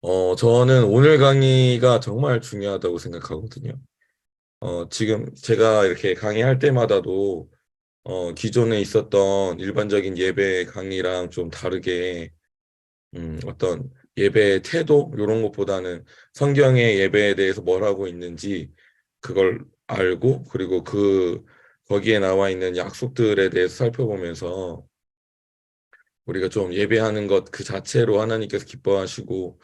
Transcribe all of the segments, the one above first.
저는 오늘 강의가 정말 중요하다고 생각하거든요. 지금 제가 이렇게 강의할 때마다도, 기존에 있었던 일반적인 예배 강의랑 좀 다르게, 어떤 예배의 태도, 이런 것보다는 성경의 예배에 대해서 뭘 하고 있는지 그걸 알고, 그리고 거기에 나와 있는 약속들에 대해서 살펴보면서 우리가 좀 예배하는 것 그 자체로 하나님께서 기뻐하시고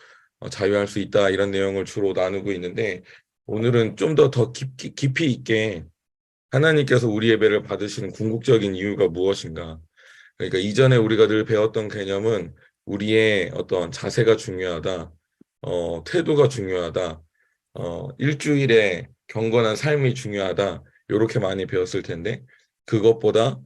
자유할 수 있다 이런 내용을 주로 나누고 있는데 오늘은 좀 더 깊이 있게 하나님께서 우리 예배를 받으시는 궁극적인 이유가 무엇인가? 그러니까 이전에 우리가 늘 배웠던 개념은 우리의 어떤 자세가 중요하다, 태도가 중요하다, 일주일에 경건한 삶이 중요하다, 이렇게 많이 배웠을 텐데, 그것보다,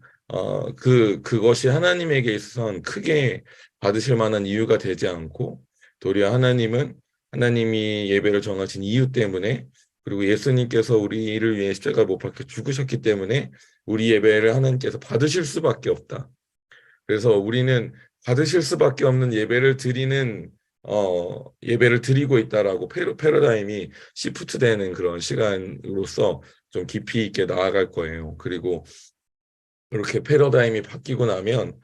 그것이 하나님에게 있어서는 크게 받으실 만한 이유가 되지 않고, 도리어 하나님이 예배를 정하신 이유 때문에, 그리고 예수님께서 우리를 위해 십자가 못 박혀 죽으셨기 때문에, 우리 예배를 하나님께서 받으실 수밖에 없다. 그래서 우리는 받으실 수밖에 없는 예배를 드리고 있다라고 패러다임이 시프트 되는 그런 시간으로서 좀 깊이 있게 나아갈 거예요. 그리고 이렇게 패러다임이 바뀌고 나면,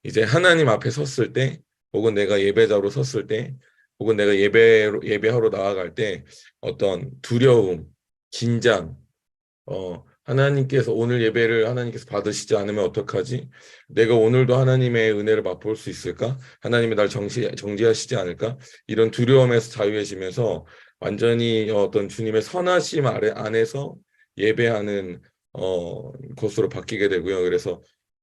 이제 하나님 앞에 섰을 때, 혹은 내가 예배자로 섰을 때, 혹은 내가 예배하러 나아갈 때 어떤 두려움, 긴장, 하나님께서 오늘 예배를 하나님께서 받으시지 않으면 어떡하지? 내가 오늘도 하나님의 은혜를 맛볼 수 있을까? 하나님이 날 정지하시지 않을까? 이런 두려움에서 자유해지면서 완전히 어떤 주님의 선하심 안에서 예배하는 곳으로 바뀌게 되고요.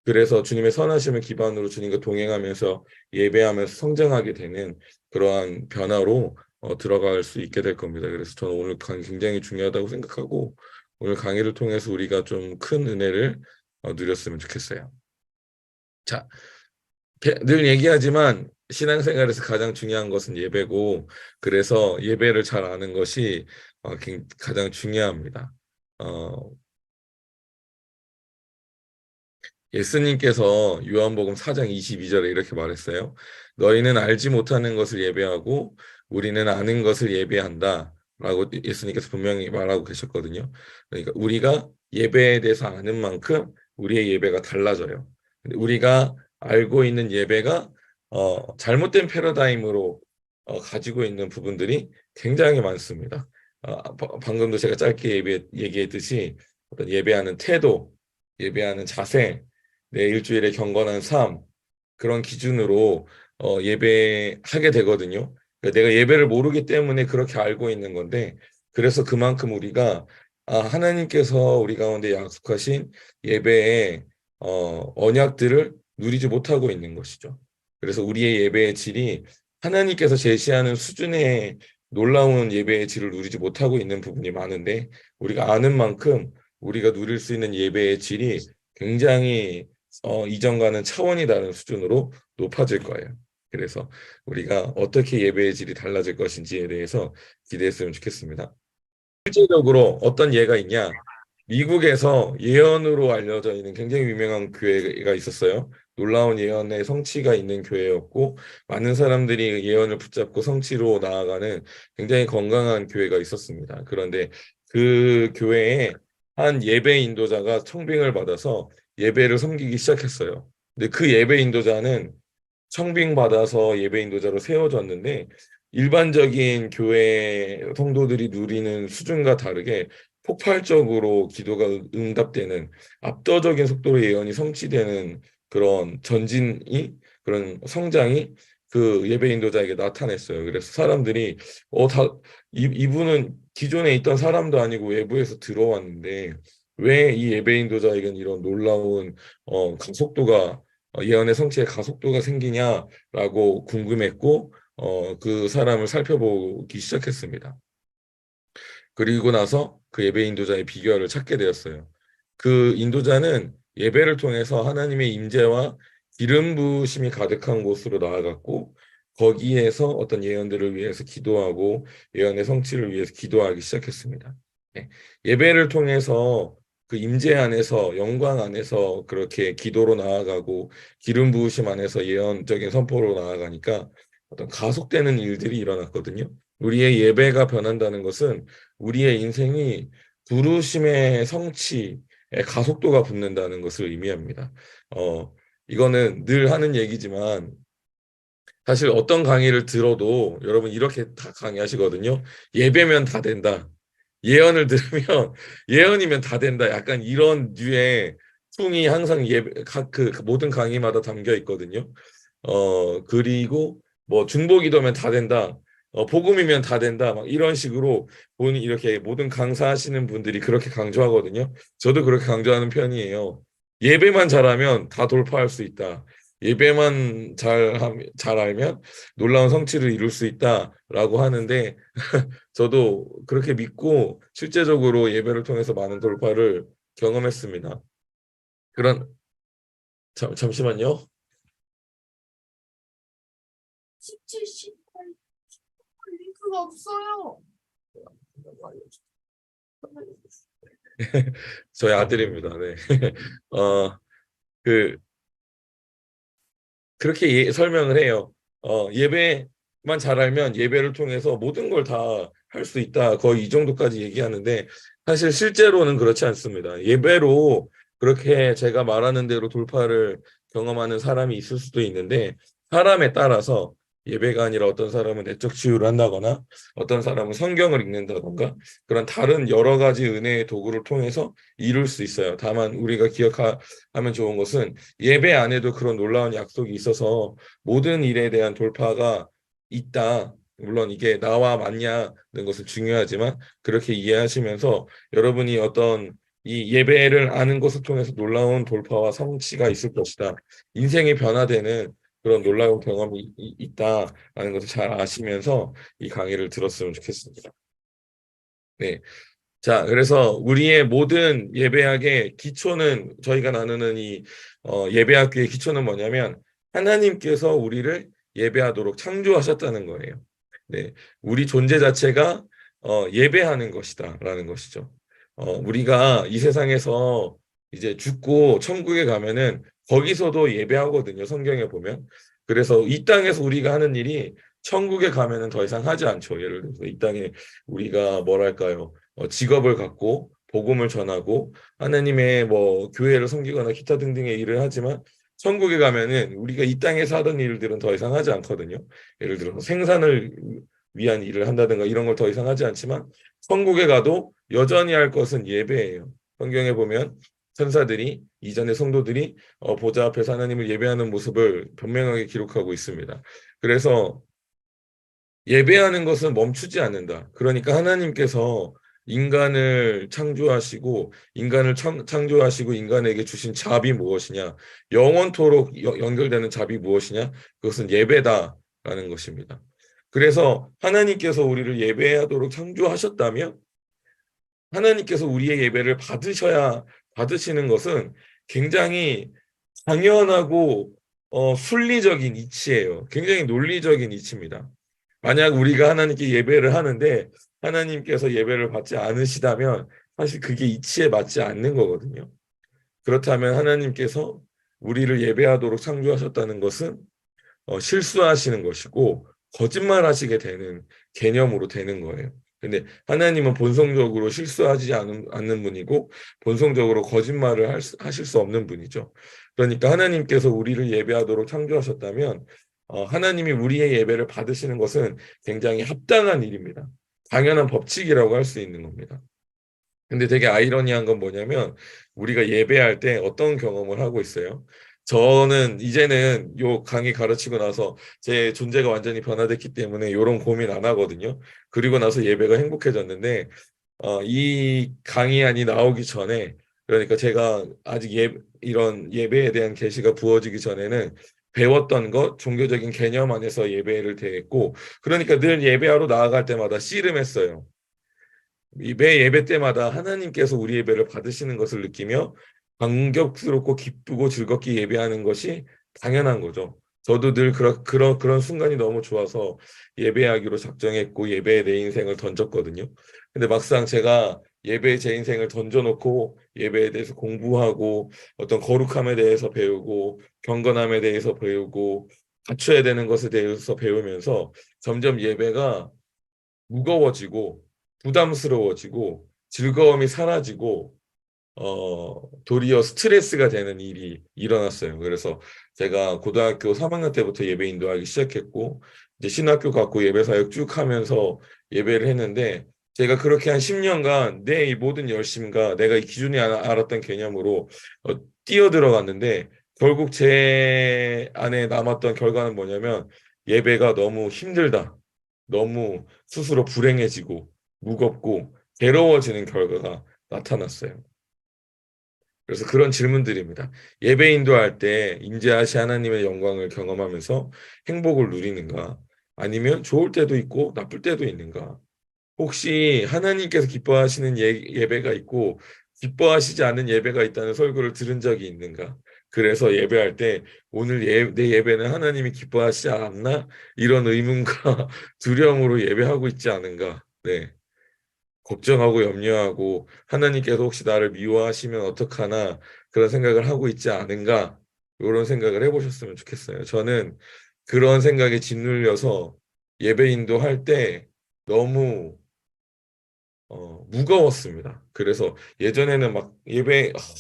그래서 주님의 선하심을 기반으로 주님과 동행하면서 예배하면서 성장하게 되는 그러한 변화로 들어갈 수 있게 될 겁니다. 그래서 저는 오늘 강의 굉장히 중요하다고 생각하고 오늘 강의를 통해서 우리가 좀 큰 은혜를 누렸으면 좋겠어요. 자, 늘 얘기하지만 신앙생활에서 가장 중요한 것은 예배고, 그래서 예배를 잘 아는 것이 가장 중요합니다. 어, 예수님께서 요한복음 4장 22절에 이렇게 말했어요. 너희는 알지 못하는 것을 예배하고 우리는 아는 것을 예배한다. 라고 예수님께서 분명히 말하고 계셨거든요. 그러니까 우리가 예배에 대해서 아는 만큼 우리의 예배가 달라져요. 근데 우리가 알고 있는 예배가 잘못된 패러다임으로 가지고 있는 부분들이 굉장히 많습니다. 방금도 제가 짧게 얘기했듯이 어떤 예배하는 태도, 예배하는 자세, 내 일주일의 경건한 삶 그런 기준으로 예배하게 되거든요. 그러니까 내가 예배를 모르기 때문에 그렇게 알고 있는 건데 그래서 그만큼 우리가 하나님께서 우리 가운데 약속하신 예배의 언약들을 누리지 못하고 있는 것이죠. 그래서 우리의 예배의 질이 하나님께서 제시하는 수준의 놀라운 예배의 질을 누리지 못하고 있는 부분이 많은데 우리가 아는 만큼 우리가 누릴 수 있는 예배의 질이 굉장히 이전과는 차원이 다른 수준으로 높아질 거예요. 그래서 우리가 어떻게 예배의 질이 달라질 것인지에 대해서 기대했으면 좋겠습니다. 실질적으로 어떤 예가 있냐? 미국에서 예언으로 알려져 있는 굉장히 유명한 교회가 있었어요. 놀라운 예언의 성취가 있는 교회였고, 많은 사람들이 예언을 붙잡고 성취로 나아가는 굉장히 건강한 교회가 있었습니다. 그런데 그 교회에 한 예배 인도자가 청빙을 받아서 예배를 섬기기 시작했어요. 근데 그 예배 인도자는 청빙받아서 예배 인도자로 세워졌는데 일반적인 교회 성도들이 누리는 수준과 다르게 폭발적으로 기도가 응답되는 압도적인 속도로 예언이 성취되는 그런 성장이 그 예배 인도자에게 나타냈어요. 그래서 사람들이 이분은 기존에 있던 사람도 아니고 외부에서 들어왔는데 왜 이 예배 인도자에게는 이런 놀라운 가속도가 예언의 성취에 가속도가 생기냐라고 궁금했고 그 사람을 살펴보기 시작했습니다. 그리고 나서 그 예배 인도자의 비결을 찾게 되었어요. 그 인도자는 예배를 통해서 하나님의 임재와 기름 부으심이 가득한 곳으로 나아갔고 거기에서 어떤 예언들을 위해서 기도하고 예언의 성취를 위해서 기도하기 시작했습니다. 예. 예배를 통해서 그 임재 안에서 영광 안에서 그렇게 기도로 나아가고 기름 부으심 안에서 예언적인 선포로 나아가니까 어떤 가속되는 일들이 일어났거든요. 우리의 예배가 변한다는 것은 우리의 인생이 부르심의 성취에 가속도가 붙는다는 것을 의미합니다. 이거는 늘 하는 얘기지만 사실 어떤 강의를 들어도 여러분 이렇게 다 강의하시거든요. 예배면 다 된다. 예언을 들으면 예언이면 다 된다. 약간 이런 류의 풍이 항상 각 모든 강의마다 담겨 있거든요. 그리고 뭐 중보기도면 다 된다. 복음이면 다 된다. 막 이런 식으로 본인 이렇게 모든 강사하시는 분들이 그렇게 강조하거든요. 저도 그렇게 강조하는 편이에요. 예배만 잘하면 다 돌파할 수 있다. 예배만 잘 알면 놀라운 성취를 이룰 수 있다라고 하는데 저도 그렇게 믿고 실제적으로 예배를 통해서 많은 돌파를 경험했습니다. 그런 잠시만요. 17, 18, 링크가 없어요. 저희 아들입니다. 네. 어, 그 그렇게 설명을 해요. 예배만 잘 알면 예배를 통해서 모든 걸 다 할 수 있다. 거의 이 정도까지 얘기하는데 사실 실제로는 그렇지 않습니다. 예배로 그렇게 제가 말하는 대로 돌파를 경험하는 사람이 있을 수도 있는데 사람에 따라서 예배가 아니라 어떤 사람은 내적 치유를 한다거나 어떤 사람은 성경을 읽는다던가 그런 다른 여러 가지 은혜의 도구를 통해서 이룰 수 있어요. 다만 우리가 기억하면 좋은 것은 예배 안에도 그런 놀라운 약속이 있어서 모든 일에 대한 돌파가 있다. 물론 이게 나와 맞냐는 것은 중요하지만 그렇게 이해하시면서 여러분이 어떤 이 예배를 아는 것을 통해서 놀라운 돌파와 성취가 있을 것이다. 인생이 변화되는 그런 놀라운 경험이 있다라는 것을 잘 아시면서 이 강의를 들었으면 좋겠습니다. 네. 자, 그래서 우리의 모든 예배학의 기초는 저희가 나누는 이 예배학교의 기초는 뭐냐면 하나님께서 우리를 예배하도록 창조하셨다는 거예요. 네, 우리 존재 자체가 예배하는 것이다라는 것이죠. 우리가 이 세상에서 이제 죽고 천국에 가면은 거기서도 예배하거든요. 성경에 보면. 그래서 이 땅에서 우리가 하는 일이 천국에 가면은 더 이상 하지 않죠. 예를 들어서 이 땅에 우리가 뭐랄까요? 직업을 갖고 복음을 전하고 하나님의 뭐 교회를 섬기거나 기타 등등의 일을 하지만 천국에 가면은 우리가 이 땅에서 하던 일들은 더 이상 하지 않거든요. 예를 들어서 생산을 위한 일을 한다든가 이런 걸 더 이상 하지 않지만 천국에 가도 여전히 할 것은 예배예요. 성경에 보면 천사들이 이전의 성도들이 보좌 앞에서 하나님을 예배하는 모습을 변명하게 기록하고 있습니다. 그래서 예배하는 것은 멈추지 않는다. 그러니까 하나님께서 인간을 창조하시고 인간을 창조하시고 인간에게 주신 잡이 무엇이냐? 영원토록 연결되는 잡이 무엇이냐? 그것은 예배다라는 것입니다. 그래서 하나님께서 우리를 예배하도록 창조하셨다면 하나님께서 우리의 예배를 받으시는 것은 굉장히 당연하고 순리적인 이치예요. 굉장히 논리적인 이치입니다. 만약 우리가 하나님께 예배를 하는데 하나님께서 예배를 받지 않으시다면 사실 그게 이치에 맞지 않는 거거든요. 그렇다면 하나님께서 우리를 예배하도록 창조하셨다는 것은 실수하시는 것이고 거짓말하시게 되는 개념으로 되는 거예요. 근데 하나님은 본성적으로 실수하지 않는 분이고 본성적으로 거짓말을 하실 수 없는 분이죠. 그러니까 하나님께서 우리를 예배하도록 창조하셨다면 하나님이 우리의 예배를 받으시는 것은 굉장히 합당한 일입니다. 당연한 법칙이라고 할 수 있는 겁니다. 근데 되게 아이러니한 건 뭐냐면 우리가 예배할 때 어떤 경험을 하고 있어요? 저는 이제는 요 강의 가르치고 나서 제 존재가 완전히 변화됐기 때문에 이런 고민 안 하거든요. 그리고 나서 예배가 행복해졌는데 이 강의안이 나오기 전에 그러니까 제가 아직 이런 예배에 대한 계시가 부어지기 전에는 배웠던 것, 종교적인 개념 안에서 예배를 대했고 그러니까 늘 예배하러 나아갈 때마다 씨름했어요. 매 예배 때마다 하나님께서 우리 예배를 받으시는 것을 느끼며 감격스럽고 기쁘고 즐겁게 예배하는 것이 당연한 거죠. 저도 늘 그런 순간이 너무 좋아서 예배하기로 작정했고 예배에 내 인생을 던졌거든요. 근데 막상 제가 예배에 제 인생을 던져놓고 예배에 대해서 공부하고 어떤 거룩함에 대해서 배우고 경건함에 대해서 배우고 갖춰야 되는 것에 대해서 배우면서 점점 예배가 무거워지고 부담스러워지고 즐거움이 사라지고 도리어 스트레스가 되는 일이 일어났어요. 그래서 제가 고등학교 3학년 때부터 예배 인도하기 시작했고, 이제 신학교 갔고 예배 사역 쭉 하면서 예배를 했는데, 제가 그렇게 한 10년간 내 이 모든 열심과 내가 이 기준이 알았던 개념으로 뛰어들어갔는데, 결국 제 안에 남았던 결과는 뭐냐면, 예배가 너무 힘들다. 너무 스스로 불행해지고, 무겁고, 괴로워지는 결과가 나타났어요. 그래서 그런 질문들입니다. 예배 인도할 때 임재하시 하나님의 영광을 경험하면서 행복을 누리는가? 아니면 좋을 때도 있고 나쁠 때도 있는가? 혹시 하나님께서 기뻐하시는 예배가 있고 기뻐하시지 않는 예배가 있다는 설교를 들은 적이 있는가? 그래서 예배할 때 오늘 내 예배는 하나님이 기뻐하시지 않나? 이런 의문과 두려움으로 예배하고 있지 않은가? 네. 걱정하고 염려하고 하나님께서 혹시 나를 미워하시면 어떡하나 그런 생각을 하고 있지 않은가 이런 생각을 해보셨으면 좋겠어요. 저는 그런 생각에 짓눌려서 예배 인도할 때 너무 무거웠습니다. 그래서 예전에는 막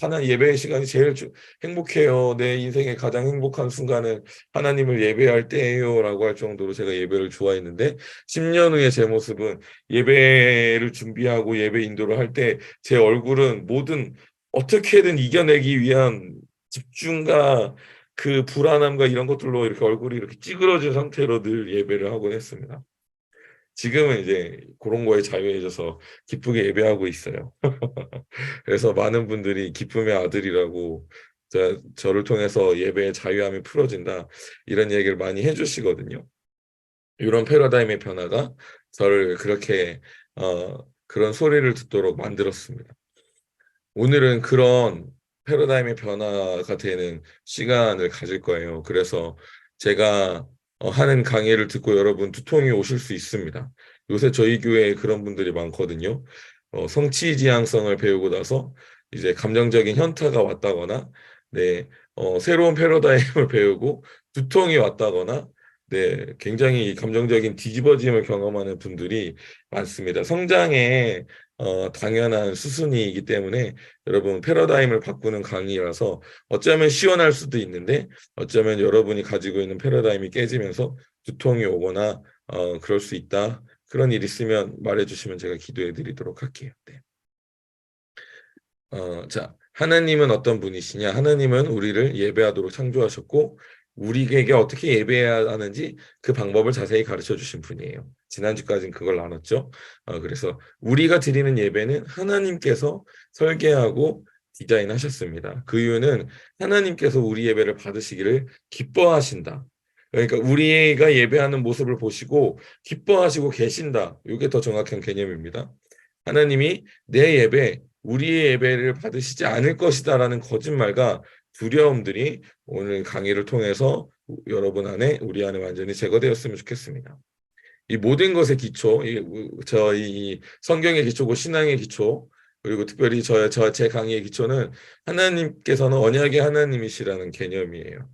하나 예배 시간이 제일 행복해요. 내 인생의 가장 행복한 순간은 하나님을 예배할 때예요라고 할 정도로 제가 예배를 좋아했는데 10년 후에 제 모습은 예배를 준비하고 예배 인도를 할 때 제 얼굴은 모든 어떻게든 이겨내기 위한 집중과 그 불안함과 이런 것들로 이렇게 얼굴이 이렇게 찌그러진 상태로 늘 예배를 하곤 했습니다. 지금은 이제 그런 거에 자유해져서 기쁘게 예배하고 있어요. 그래서 많은 분들이 기쁨의 아들이라고 저를 통해서 예배의 자유함이 풀어진다 이런 얘기를 많이 해주시거든요. 이런 패러다임의 변화가 저를 그렇게 그런 소리를 듣도록 만들었습니다. 오늘은 그런 패러다임의 변화가 되는 시간을 가질 거예요. 그래서 제가 하는 강의를 듣고 여러분 두통이 오실 수 있습니다. 요새 저희 교회에 그런 분들이 많거든요. 성취지향성을 배우고 나서 이제 감정적인 현타가 왔다거나, 네, 새로운 패러다임을 배우고 두통이 왔다거나, 네, 굉장히 감정적인 뒤집어짐을 경험하는 분들이 많습니다. 성장의 당연한 수순이기 때문에 여러분 패러다임을 바꾸는 강의라서 어쩌면 시원할 수도 있는데 어쩌면 여러분이 가지고 있는 패러다임이 깨지면서 두통이 오거나 그럴 수 있다. 그런 일 있으면 말해주시면 제가 기도해 드리도록 할게요. 네. 자, 하나님은 어떤 분이시냐? 하나님은 우리를 예배하도록 창조하셨고 우리에게 어떻게 예배해야 하는지 그 방법을 자세히 가르쳐 주신 분이에요. 지난주까지는 그걸 나눴죠. 그래서 우리가 드리는 예배는 하나님께서 설계하고 디자인하셨습니다. 그 이유는 하나님께서 우리 예배를 받으시기를 기뻐하신다. 그러니까 우리가 예배하는 모습을 보시고 기뻐하시고 계신다. 이게 더 정확한 개념입니다. 하나님이 내 예배, 우리의 예배를 받으시지 않을 것이다라는 거짓말과 두려움들이 오늘 강의를 통해서 여러분 안에, 우리 안에 완전히 제거되었으면 좋겠습니다. 이 모든 것의 기초, 저희 성경의 기초고 신앙의 기초, 그리고 특별히 제 강의의 기초는 하나님께서는 언약의 하나님이시라는 개념이에요.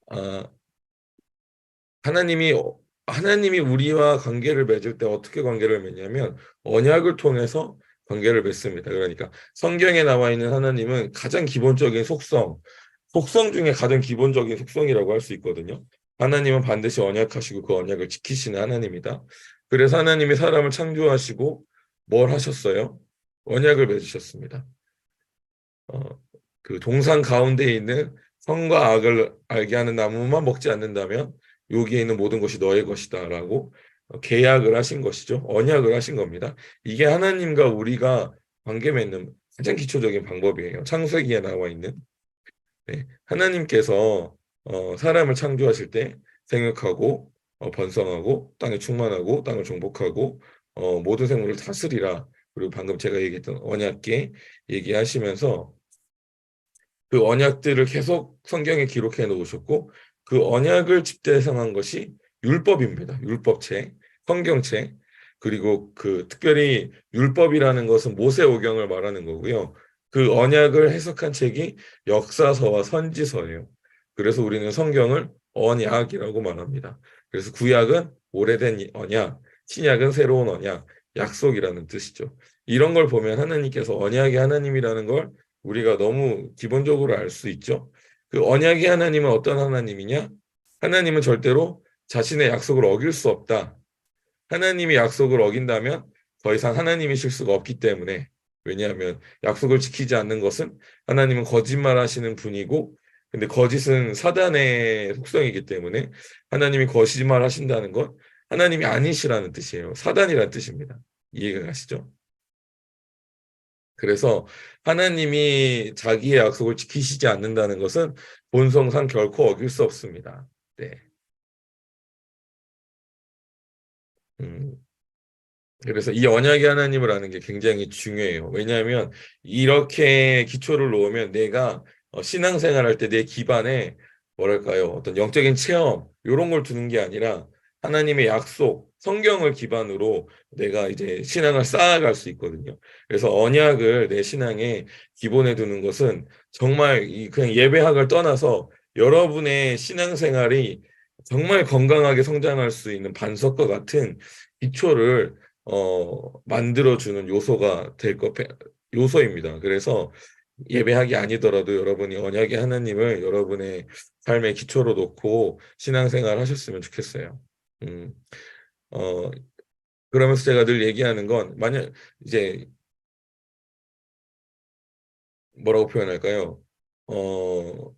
아, 하나님이 하나님이 우리와 관계를 맺을 때 어떻게 관계를 맺냐면 언약을 통해서 관계를 맺습니다. 그러니까 성경에 나와 있는 하나님은 가장 기본적인 속성 중에 가장 기본적인 속성이라고 할 수 있거든요. 하나님은 반드시 언약하시고 그 언약을 지키시는 하나님이다. 그래서 하나님이 사람을 창조하시고 뭘 하셨어요? 언약을 맺으셨습니다. 어, 그 동산 가운데에 있는 선과 악을 알게 하는 나무만 먹지 않는다면 여기에 있는 모든 것이 너의 것이다라고 계약을 하신 것이죠. 언약을 하신 겁니다. 이게 하나님과 우리가 관계 맺는 가장 기초적인 방법이에요. 창세기에 나와 있는. 네. 하나님께서 사람을 창조하실 때 생육하고 번성하고 땅에 충만하고 땅을 정복하고 모든 생물을 다스리라. 그리고 방금 제가 얘기했던 언약계 얘기하시면서 그 언약들을 계속 성경에 기록해 놓으셨고 그 언약을 집대성한 것이 율법입니다. 율법책, 성경책. 그리고 그 특별히 율법이라는 것은 모세오경을 말하는 거고요. 그 언약을 해석한 책이 역사서와 선지서예요. 그래서 우리는 성경을 언약이라고 말합니다. 그래서 구약은 오래된 언약, 신약은 새로운 언약, 약속이라는 뜻이죠. 이런 걸 보면 하나님께서 언약의 하나님이라는 걸 우리가 너무 기본적으로 알 수 있죠. 그 언약의 하나님은 어떤 하나님이냐? 하나님은 절대로 자신의 약속을 어길 수 없다. 하나님이 약속을 어긴다면 더 이상 하나님이실 수가 없기 때문에, 왜냐하면 약속을 지키지 않는 것은 하나님은 거짓말하시는 분이고, 근데 거짓은 사단의 속성이기 때문에 하나님이 거짓말하신다는 건 하나님이 아니시라는 뜻이에요. 사단이라는 뜻입니다. 이해가 가시죠? 그래서 하나님이 자기의 약속을 지키시지 않는다는 것은 본성상 결코 어길 수 없습니다. 네. 음. 그래서 이 언약의 하나님을 아는 게 굉장히 중요해요. 왜냐하면 이렇게 기초를 놓으면 내가 신앙생활할 때 내 기반에 뭐랄까요? 어떤 영적인 체험 이런 걸 두는 게 아니라 하나님의 약속, 성경을 기반으로 내가 이제 신앙을 쌓아갈 수 있거든요. 그래서 언약을 내 신앙의 기본에 두는 것은 정말 그냥 예배학을 떠나서 여러분의 신앙생활이 정말 건강하게 성장할 수 있는 반석과 같은 기초를 만들어주는 요소가 요소입니다. 그래서 예배학이 아니더라도 여러분이 언약의 하나님을 여러분의 삶의 기초로 놓고 신앙생활 하셨으면 좋겠어요. 음, 어, 그러면서 제가 늘 얘기하는 건, 만약 이제 뭐라고 표현할까요? 어,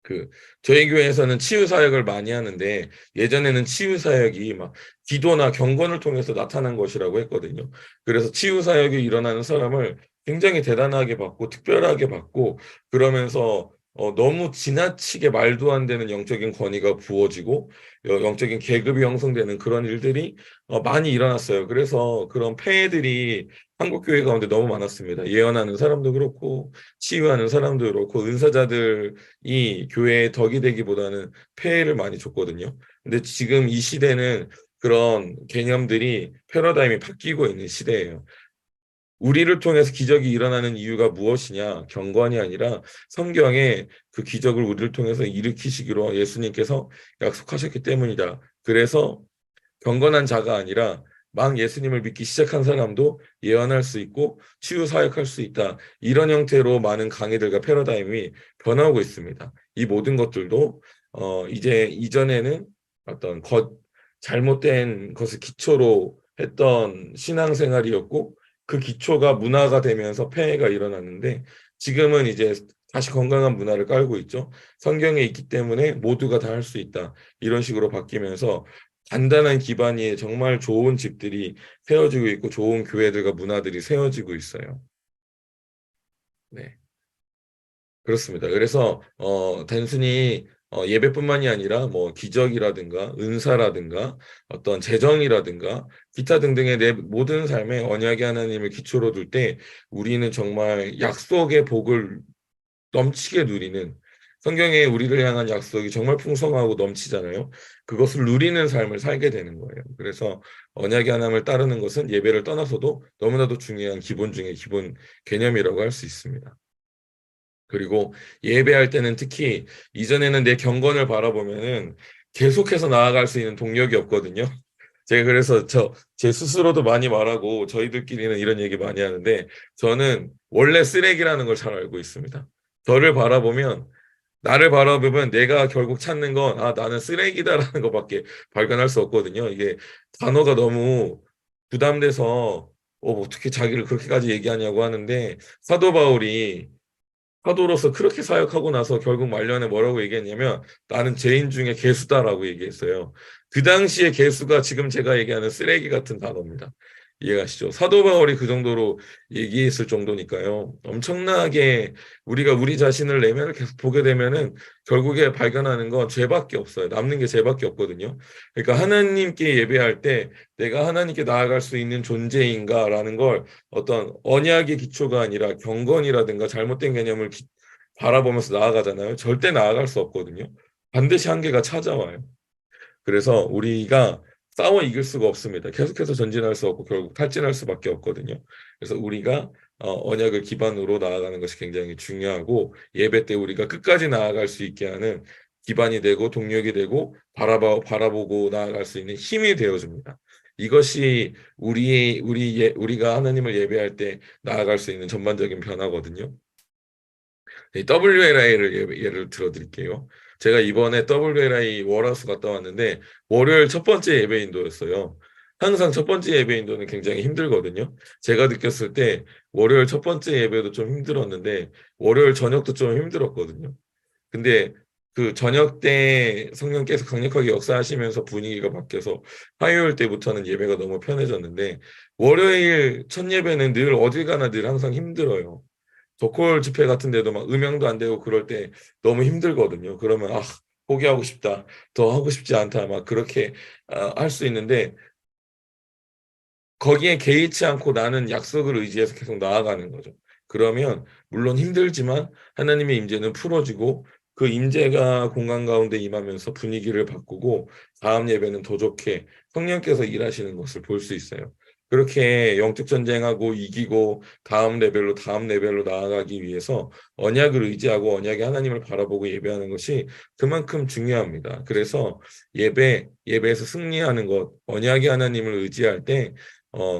그 저희 교회에서는 치유 사역을 많이 하는데 예전에는 치유 사역이 막 기도나 경건을 통해서 나타난 것이라고 했거든요. 그래서 치유 사역이 일어나는 사람을 굉장히 대단하게 봤고 특별하게 봤고 그러면서 너무 지나치게 말도 안 되는 영적인 권위가 부어지고 영적인 계급이 형성되는 그런 일들이 많이 일어났어요. 그래서 그런 폐해들이 한국 교회 가운데 너무 많았습니다. 예언하는 사람도 그렇고 치유하는 사람도 그렇고 은사자들이 교회에 덕이 되기보다는 폐해를 많이 줬거든요. 근데 지금 이 시대는 그런 개념들이 패러다임이 바뀌고 있는 시대예요. 우리를 통해서 기적이 일어나는 이유가 무엇이냐? 경건이 아니라 성경에 그 기적을 우리를 통해서 일으키시기로 예수님께서 약속하셨기 때문이다. 그래서 경건한 자가 아니라 막 예수님을 믿기 시작한 사람도 예언할 수 있고 치유 사역할 수 있다. 이런 형태로 많은 강의들과 패러다임이 변하고 있습니다. 이 모든 것들도 이제 이전에는 어떤 잘못된 것을 기초로 했던 신앙생활이었고 그 기초가 문화가 되면서 폐해가 일어났는데 지금은 이제 다시 건강한 문화를 깔고 있죠. 성경에 있기 때문에 모두가 다 할 수 있다. 이런 식으로 바뀌면서 단단한 기반이 정말 좋은 집들이 세워지고 있고 좋은 교회들과 문화들이 세워지고 있어요. 네, 그렇습니다. 그래서 단순히 예배뿐만이 아니라 뭐 기적이라든가 은사라든가 어떤 재정이라든가 기타 등등의 내 모든 삶에 언약의 하나님을 기초로 둘 때 우리는 정말 약속의 복을 넘치게 누리는 성경에 우리를 향한 약속이 정말 풍성하고 넘치잖아요. 그것을 누리는 삶을 살게 되는 거예요. 그래서 언약의 하나님을 따르는 것은 예배를 떠나서도 너무나도 중요한 기본 중에 기본 개념이라고 할 수 있습니다. 그리고 예배할 때는 특히 이전에는 내 경건을 바라보면은 계속해서 나아갈 수 있는 동력이 없거든요. 제가 그래서 제 스스로도 많이 말하고 저희들끼리는 이런 얘기 많이 하는데 저는 원래 쓰레기라는 걸 잘 알고 있습니다. 저를 바라보면 나를 바라보면 내가 결국 찾는 건 나는 쓰레기다라는 것밖에 발견할 수 없거든요. 이게 단어가 너무 부담돼서 어떻게 자기를 그렇게까지 얘기하냐고 하는데 사도 바울이 사도로서 그렇게 사역하고 나서 결국 말년에 뭐라고 얘기했냐면 나는 죄인 중에 개수다라고 얘기했어요. 그 당시에 개수가 지금 제가 얘기하는 쓰레기 같은 단어입니다. 이해가시죠? 사도 바울이 그 정도로 얘기했을 정도니까요. 엄청나게 우리가 우리 자신을 내면을 계속 보게 되면은 결국에 발견하는 건 죄밖에 없어요. 남는 게 죄밖에 없거든요. 그러니까 하나님께 예배할 때 내가 하나님께 나아갈 수 있는 존재인가라는 걸 어떤 언약의 기초가 아니라 경건이라든가 잘못된 개념을 바라보면서 나아가잖아요. 절대 나아갈 수 없거든요. 반드시 한계가 찾아와요. 그래서 우리가 싸워 이길 수가 없습니다. 계속해서 전진할 수 없고 결국 탈진할 수밖에 없거든요. 그래서 우리가 언약을 기반으로 나아가는 것이 굉장히 중요하고 예배 때 우리가 끝까지 나아갈 수 있게 하는 기반이 되고 동력이 되고 바라보고 나아갈 수 있는 힘이 되어줍니다. 이것이 우리가 하나님을 예배할 때 나아갈 수 있는 전반적인 변화거든요. WLI를 예를 들어 드릴게요. 제가 이번에 WLI 월화수 갔다 왔는데 월요일 첫 번째 예배 인도였어요. 항상 첫 번째 예배 인도는 굉장히 힘들거든요. 제가 느꼈을 때 월요일 첫 번째 예배도 좀 힘들었는데 월요일 저녁도 좀 힘들었거든요. 근데 그 저녁 때 성령께서 강력하게 역사하시면서 분위기가 바뀌어서 화요일 때부터는 예배가 너무 편해졌는데 월요일 첫 예배는 늘 어딜 가나 늘 항상 힘들어요. 도콜 집회 같은 데도 막 음향도 안 되고 그럴 때 너무 힘들거든요. 그러면 포기하고 싶다. 더 하고 싶지 않다. 막 그렇게 할 수 있는데 거기에 개의치 않고 나는 약속을 의지해서 계속 나아가는 거죠. 그러면 물론 힘들지만 하나님의 임재는 풀어지고 그 임재가 공간 가운데 임하면서 분위기를 바꾸고 다음 예배는 더 좋게 성령께서 일하시는 것을 볼 수 있어요. 그렇게 영적 전쟁하고 이기고 다음 레벨로 나아가기 위해서 언약을 의지하고 언약의 하나님을 바라보고 예배하는 것이 그만큼 중요합니다. 그래서 예배에서 승리하는 것, 언약의 하나님을 의지할 때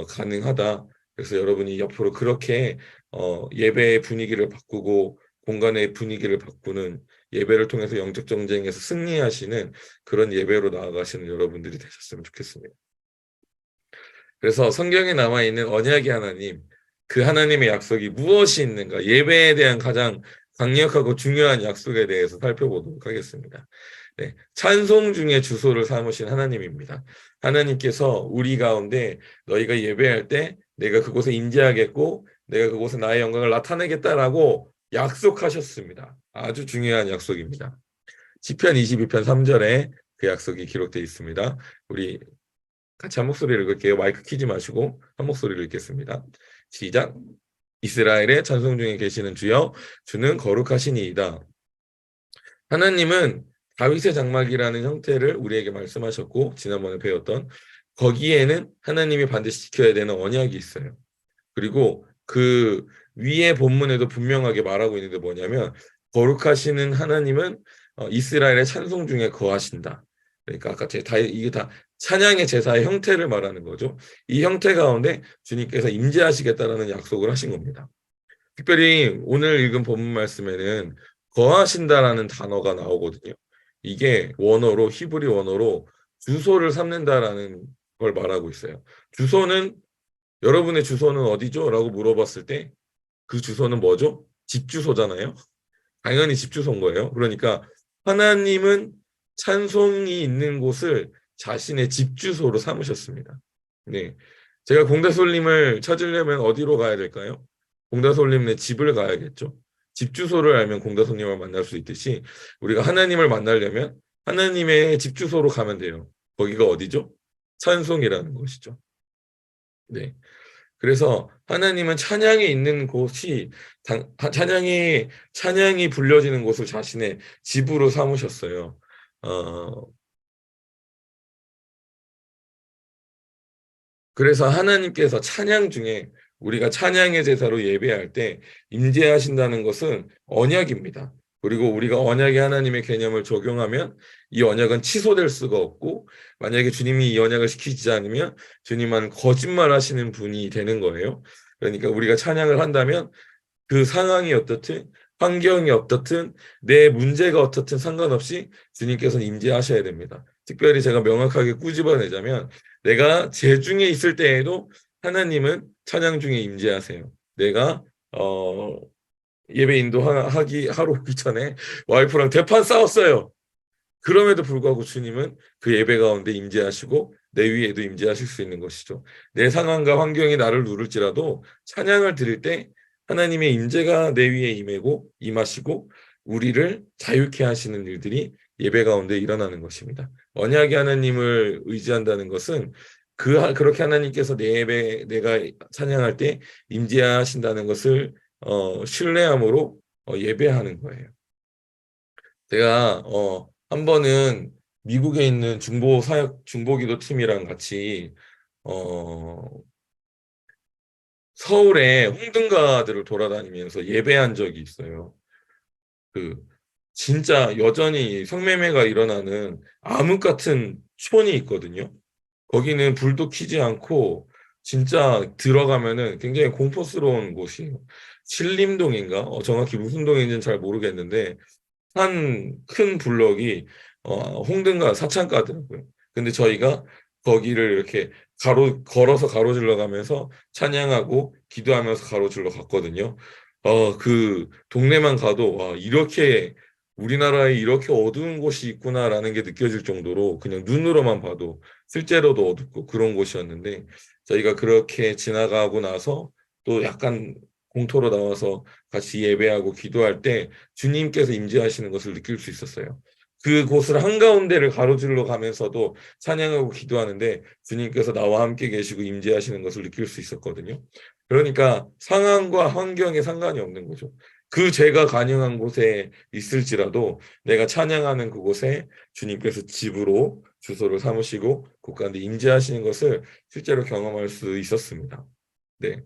가능하다. 그래서 여러분이 옆으로 그렇게 예배의 분위기를 바꾸고 공간의 분위기를 바꾸는 예배를 통해서 영적 전쟁에서 승리하시는 그런 예배로 나아가시는 여러분들이 되셨으면 좋겠습니다. 그래서 성경에 남아 있는 언약의 하나님, 그 하나님의 약속이 무엇이 있는가? 예배에 대한 가장 강력하고 중요한 약속에 대해서 살펴보도록 하겠습니다. 네, 찬송 중에 주소를 삼으신 하나님입니다. 하나님께서 우리 가운데 너희가 예배할 때 내가 그곳에 임재하겠고 내가 그곳에 나의 영광을 나타내겠다라고 약속하셨습니다. 아주 중요한 약속입니다. 시편 22편 3절에 그 약속이 기록되어 있습니다. 우리 같이 한 목소리를 읽을게요. 마이크 키지 마시고 한 목소리를 읽겠습니다. 시작. 이스라엘의 찬송 중에 계시는 주여, 주는 거룩하시니이다. 하나님은 다윗의 장막이라는 형태를 우리에게 말씀하셨고 지난번에 배웠던 거기에는 하나님이 반드시 지켜야 되는 언약이 있어요. 그리고 그 위에 본문에도 분명하게 말하고 있는데 뭐냐면 거룩하시는 하나님은 이스라엘의 찬송 중에 거하신다. 그러니까 아까 이게 다 찬양의 제사의 형태를 말하는 거죠. 이 형태 가운데 주님께서 임재하시겠다라는 약속을 하신 겁니다. 특별히 오늘 읽은 본문 말씀에는 거하신다라는 단어가 나오거든요. 이게 원어로 히브리 원어로 주소를 삼는다라는 걸 말하고 있어요. 주소는 여러분의 주소는 어디죠? 라고 물어봤을 때 그 주소는 뭐죠? 집 주소잖아요. 당연히 집 주소인 거예요. 그러니까 하나님은 찬송이 있는 곳을 자신의 집 주소로 삼으셨습니다. 네. 제가 공다솔님을 찾으려면 어디로 가야 될까요? 공다솔님네 집을 가야겠죠. 집 주소를 알면 공다솔님을 만날 수 있듯이 우리가 하나님을 만나려면 하나님의 집 주소로 가면 돼요. 거기가 어디죠? 찬송이라는 것이죠. 네. 그래서 하나님은 찬양이 있는 곳이 찬양이 불려지는 곳을 자신의 집으로 삼으셨어요. 어, 그래서 하나님께서 찬양 중에 우리가 찬양의 제사로 예배할 때 임재하신다는 것은 언약입니다. 그리고 우리가 언약의 하나님의 개념을 적용하면 이 언약은 취소될 수가 없고 만약에 주님이 이 언약을 지키지 않으면 주님은 거짓말 하시는 분이 되는 거예요. 그러니까 우리가 찬양을 한다면 그 상황이 어떻든 환경이 어떻든 내 문제가 어떻든 상관없이 주님께서는 임재하셔야 됩니다. 특별히 제가 명확하게 꾸집어내자면 내가 재중에 있을 때에도 하나님은 찬양 중에 임재하세요. 내가 예배 인도하기 하러 오기 전에 와이프랑 대판 싸웠어요. 그럼에도 불구하고 주님은 그 예배 가운데 임재하시고 내 위에도 임재하실 수 있는 것이죠. 내 상황과 환경이 나를 누를지라도 찬양을 드릴 때 하나님의 임재가 내 위에 임하시고 우리를 자유케 하시는 일들이 예배 가운데 일어나는 것입니다. 언약의 하나님을 의지한다는 것은 그렇게 하나님께서 내 예배 내가 찬양할 때 임재하신다는 것을 신뢰함으로 예배하는 거예요. 제가 한 번은 미국에 있는 중보기도 팀이랑 같이 어 서울에 홍등가들을 돌아다니면서 예배한 적이 있어요. 그 진짜 여전히 성매매가 일어나는 암흑 같은 촌이 있거든요. 거기는 불도 켜지 않고 진짜 들어가면은 굉장히 공포스러운 곳이에요. 신림동인가? 정확히 무슨 동인지는 잘 모르겠는데 한 큰 블럭이 홍등가 사창가더라고요. 근데 저희가 거기를 이렇게 걸어서 가로질러 가면서 찬양하고 기도하면서 가로질러 갔거든요. 그 동네만 가도 와, 이렇게 우리나라에 이렇게 어두운 곳이 있구나라는 게 느껴질 정도로 그냥 눈으로만 봐도 실제로도 어둡고 그런 곳이었는데 저희가 그렇게 지나가고 나서 또 약간 공터로 나와서 같이 예배하고 기도할 때 주님께서 임재하시는 것을 느낄 수 있었어요. 그곳을 한가운데를 가로질러 가면서도 찬양하고 기도하는데 주님께서 나와 함께 계시고 임재하시는 것을 느낄 수 있었거든요. 그러니까 상황과 환경에 상관이 없는 거죠. 그 죄가 간영한 곳에 있을지라도 내가 찬양하는 그곳에 주님께서 집으로 주소를 삼으시고 그 가운데 임재하시는 것을 실제로 경험할 수 있었습니다. 네.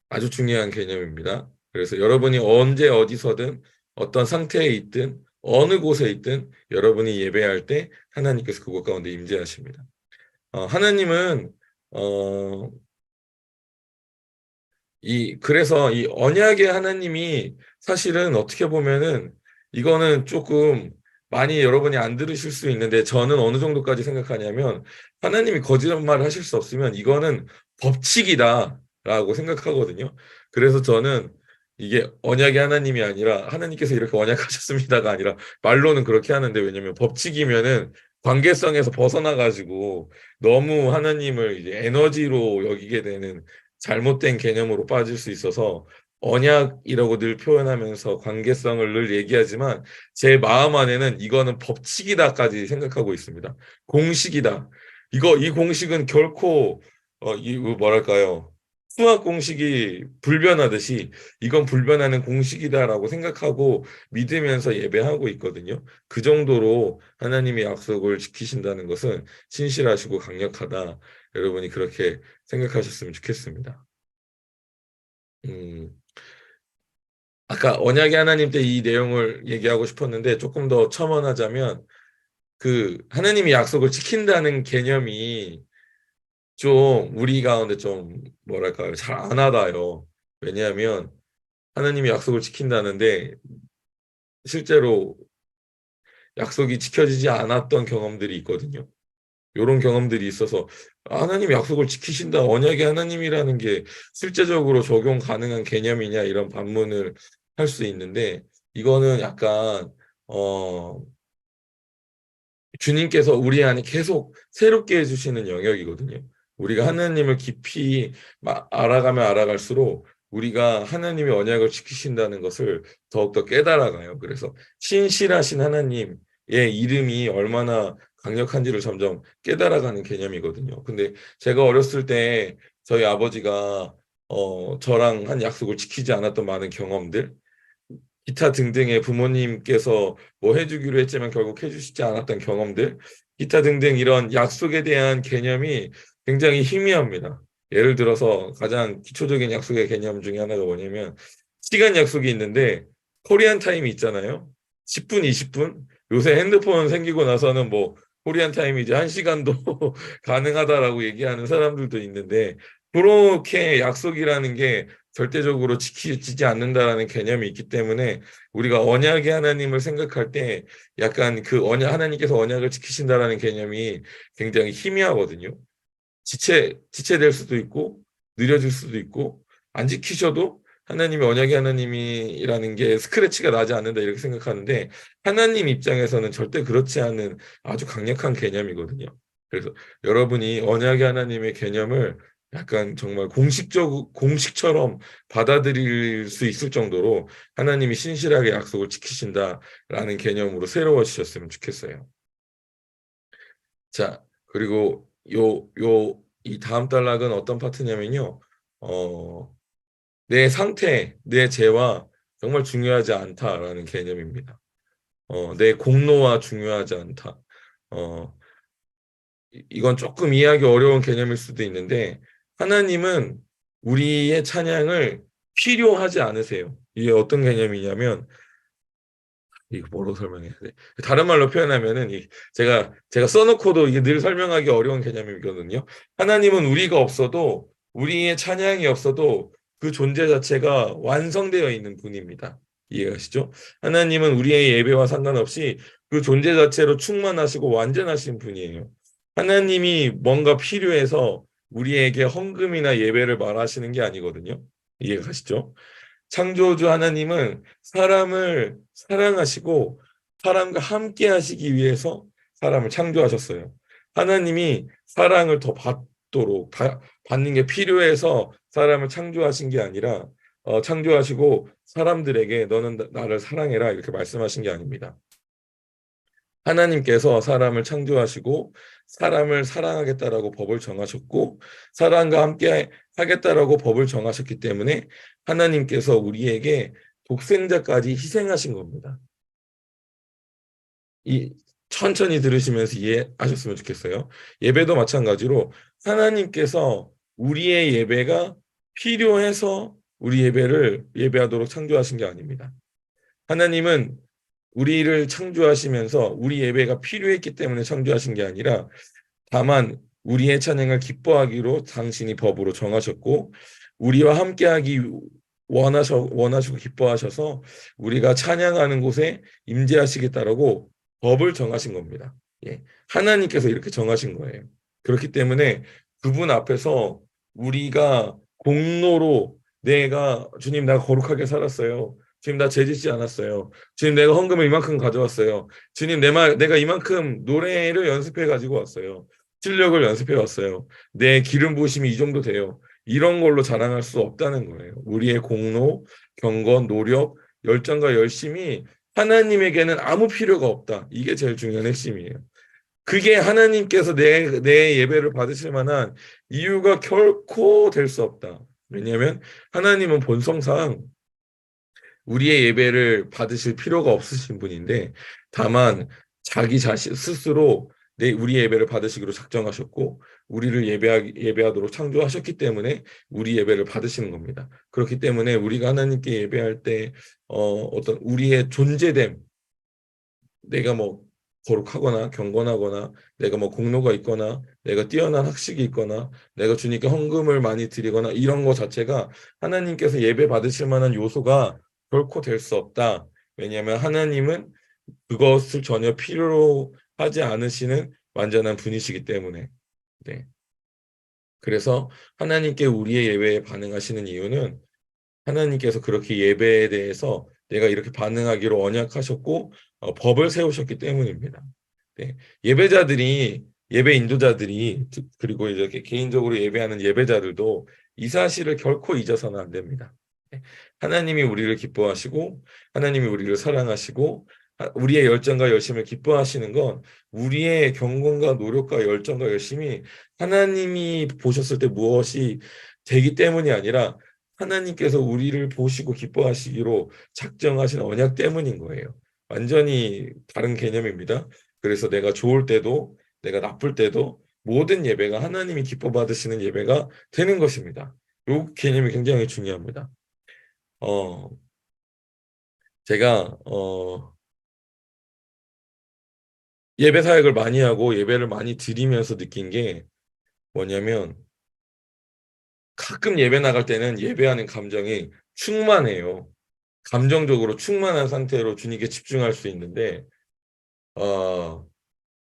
아주 중요한 개념입니다. 그래서 여러분이 언제 어디서든 어떤 상태에 있든 어느 곳에 있든 여러분이 예배할 때 하나님께서 그곳 가운데 임재하십니다. 하나님은 어, 그래서 이 언약의 하나님이 사실은 어떻게 보면은 이거는 조금 많이 여러분이 안 들으실 수 있는데 저는 어느 정도까지 생각하냐면 하나님이 거짓말 하실 수 없으면 이거는 법칙이다라고 생각하거든요. 그래서 저는 이게 언약의 하나님이 아니라 하나님께서 이렇게 언약하셨습니다가 아니라 말로는 그렇게 하는데 왜냐면 법칙이면은 관계성에서 벗어나 가지고 너무 하나님을 이제 에너지로 여기게 되는 잘못된 개념으로 빠질 수 있어서 언약이라고 늘 표현하면서 관계성을 늘 얘기하지만 제 마음 안에는 이거는 법칙이다까지 생각하고 있습니다. 공식이다. 이 공식은 결코 뭐랄까요? 수학 공식이 불변하듯이 이건 불변하는 공식이다라고 생각하고 믿으면서 예배하고 있거든요. 그 정도로 하나님의 약속을 지키신다는 것은 신실하시고 강력하다. 여러분이 그렇게 생각하셨으면 좋겠습니다. 음, 아까 언약의 하나님 때 이 내용을 얘기하고 싶었는데 조금 더 첨언하자면 그 하나님이 약속을 지킨다는 개념이 좀 우리 가운데 좀 뭐랄까요? 잘 안 와닿아요. 왜냐하면 하나님이 약속을 지킨다는데 실제로 약속이 지켜지지 않았던 경험들이 있거든요. 이런 경험들이 있어서 하나님 약속을 지키신다, 언약의 하나님이라는 게 실제적으로 적용 가능한 개념이냐 이런 반문을 할 수 있는데 이거는 약간 어, 주님께서 우리 안에 계속 새롭게 해주시는 영역이거든요. 우리가 하나님을 깊이 알아가면 알아갈수록 우리가 하나님의 언약을 지키신다는 것을 더욱더 깨달아가요. 그래서 신실하신 하나님의 이름이 얼마나 강력한지를 점점 깨달아가는 개념이거든요. 근데 제가 어렸을 때 저희 아버지가 저랑 한 약속을 지키지 않았던 많은 경험들, 기타 등등의 부모님께서 뭐 해주기로 했지만 결국 해주시지 않았던 경험들, 기타 등등 이런 약속에 대한 개념이 굉장히 희미합니다. 예를 들어서 가장 기초적인 약속의 개념 중에 하나가 뭐냐면 시간 약속이 있는데 코리안 타임이 있잖아요. 10분, 20분. 요새 핸드폰 생기고 나서는 뭐 코리안 타임이 이제 1시간도 가능하다라고 얘기하는 사람들도 있는데 그렇게 약속이라는 게 절대적으로 지키지 않는다라는 개념이 있기 때문에 우리가 언약의 하나님을 생각할 때 약간 그 하나님께서 언약을 지키신다라는 개념이 굉장히 희미하거든요. 지체될 수도 있고 느려질 수도 있고 안 지키셔도 하나님의 언약의 하나님이라는 게 스크래치가 나지 않는다 이렇게 생각하는데 하나님 입장에서는 절대 그렇지 않은 아주 강력한 개념이거든요. 그래서 여러분이 언약의 하나님의 개념을 약간 정말 공식처럼 받아들일 수 있을 정도로 하나님이 신실하게 약속을 지키신다라는 개념으로 새로워지셨으면 좋겠어요. 자, 그리고 이 다음 단락은 어떤 파트냐면요. 어, 내 상태, 내 재화 정말 중요하지 않다라는 개념입니다. 내 공로와 중요하지 않다. 어, 이건 조금 이해하기 어려운 개념일 수도 있는데 하나님은 우리의 찬양을 필요하지 않으세요. 이게 어떤 개념이냐면 이거 뭐로 설명해야 돼? 다른 말로 표현하면은 제가 써놓고도 이게 늘 설명하기 어려운 개념이거든요. 하나님은 우리가 없어도 우리의 찬양이 없어도 그 존재 자체가 완성되어 있는 분입니다. 이해가시죠? 하나님은 우리의 예배와 상관없이 그 존재 자체로 충만하시고 완전하신 분이에요. 하나님이 뭔가 필요해서 우리에게 헌금이나 예배를 말하시는 게 아니거든요. 이해가시죠? 창조주 하나님은 사람을 사랑하시고 사람과 함께 하시기 위해서 사람을 창조하셨어요. 하나님이 사랑을 더 받도록 받는 게 필요해서 사람을 창조하신 게 아니라 창조하시고 사람들에게 너는 나를 사랑해라 이렇게 말씀하신 게 아닙니다. 하나님께서 사람을 창조하시고 사람을 사랑하겠다라고 법을 정하셨고 사람과 함께 하겠다라고 법을 정하셨기 때문에 하나님께서 우리에게 독생자까지 희생하신 겁니다. 이 천천히 들으시면서 이해하셨으면 좋겠어요. 예배도 마찬가지로 하나님께서 우리의 예배가 필요해서 우리 예배를 예배하도록 창조하신 게 아닙니다. 하나님은 우리를 창조하시면서 우리 예배가 필요했기 때문에 창조하신 게 아니라 다만 우리의 찬양을 기뻐하기로 당신이 법으로 정하셨고 우리와 함께하기 원하시고 기뻐하셔서 우리가 찬양하는 곳에 임재하시겠다라고 법을 정하신 겁니다. 예. 하나님께서 이렇게 정하신 거예요. 그렇기 때문에 그분 앞에서 우리가 공로로 내가 주님 나 거룩하게 살았어요. 주님 나 죄짓지 않았어요. 주님 내가 헌금을 이만큼 가져왔어요. 주님 내가 이만큼 노래를 연습해 가지고 왔어요. 실력을 연습해 왔어요. 내 기름 부으심이 이 정도 돼요. 이런 걸로 자랑할 수 없다는 거예요. 우리의 공로, 경건, 노력, 열정과 열심이 하나님에게는 아무 필요가 없다. 이게 제일 중요한 핵심이에요. 그게 하나님께서 내 예배를 받으실 만한 이유가 결코 될 수 없다. 왜냐하면 하나님은 본성상 우리의 예배를 받으실 필요가 없으신 분인데 다만 자기 자신 스스로 우리 예배를 받으시기로 작정하셨고 우리를 예배하도록 창조하셨기 때문에 우리 예배를 받으시는 겁니다. 그렇기 때문에 우리가 하나님께 예배할 때 어떤 우리의 존재됨 내가 뭐 거룩하거나 경건하거나 내가 뭐 공로가 있거나 내가 뛰어난 학식이 있거나 내가 주님께 헌금을 많이 드리거나 이런 거 자체가 하나님께서 예배 받으실 만한 요소가 결코 될 수 없다. 왜냐하면 하나님은 그것을 전혀 필요로 하지 않으시는 완전한 분이시기 때문에. 네. 그래서 하나님께 우리의 예배에 반응하시는 이유는 하나님께서 그렇게 예배에 대해서 내가 이렇게 반응하기로 언약하셨고 법을 세우셨기 때문입니다. 네. 예배 인도자들이 그리고 이렇게 개인적으로 예배하는 예배자들도 이 사실을 결코 잊어서는 안 됩니다. 네. 하나님이 우리를 기뻐하시고 하나님이 우리를 사랑하시고 우리의 열정과 열심을 기뻐하시는 건 우리의 경건과 노력과 열정과 열심이 하나님이 보셨을 때 무엇이 되기 때문이 아니라 하나님께서 우리를 보시고 기뻐하시기로 작정하신 언약 때문인 거예요. 완전히 다른 개념입니다. 그래서 내가 좋을 때도 내가 나쁠 때도 모든 예배가 하나님이 기뻐 받으시는 예배가 되는 것입니다. 이 개념이 굉장히 중요합니다. 어, 제가 예배 사역을 많이 하고 예배를 많이 드리면서 느낀 게 뭐냐면 가끔 예배 나갈 때는 예배하는 감정이 충만해요. 감정적으로 충만한 상태로 주님께 집중할 수 있는데 어,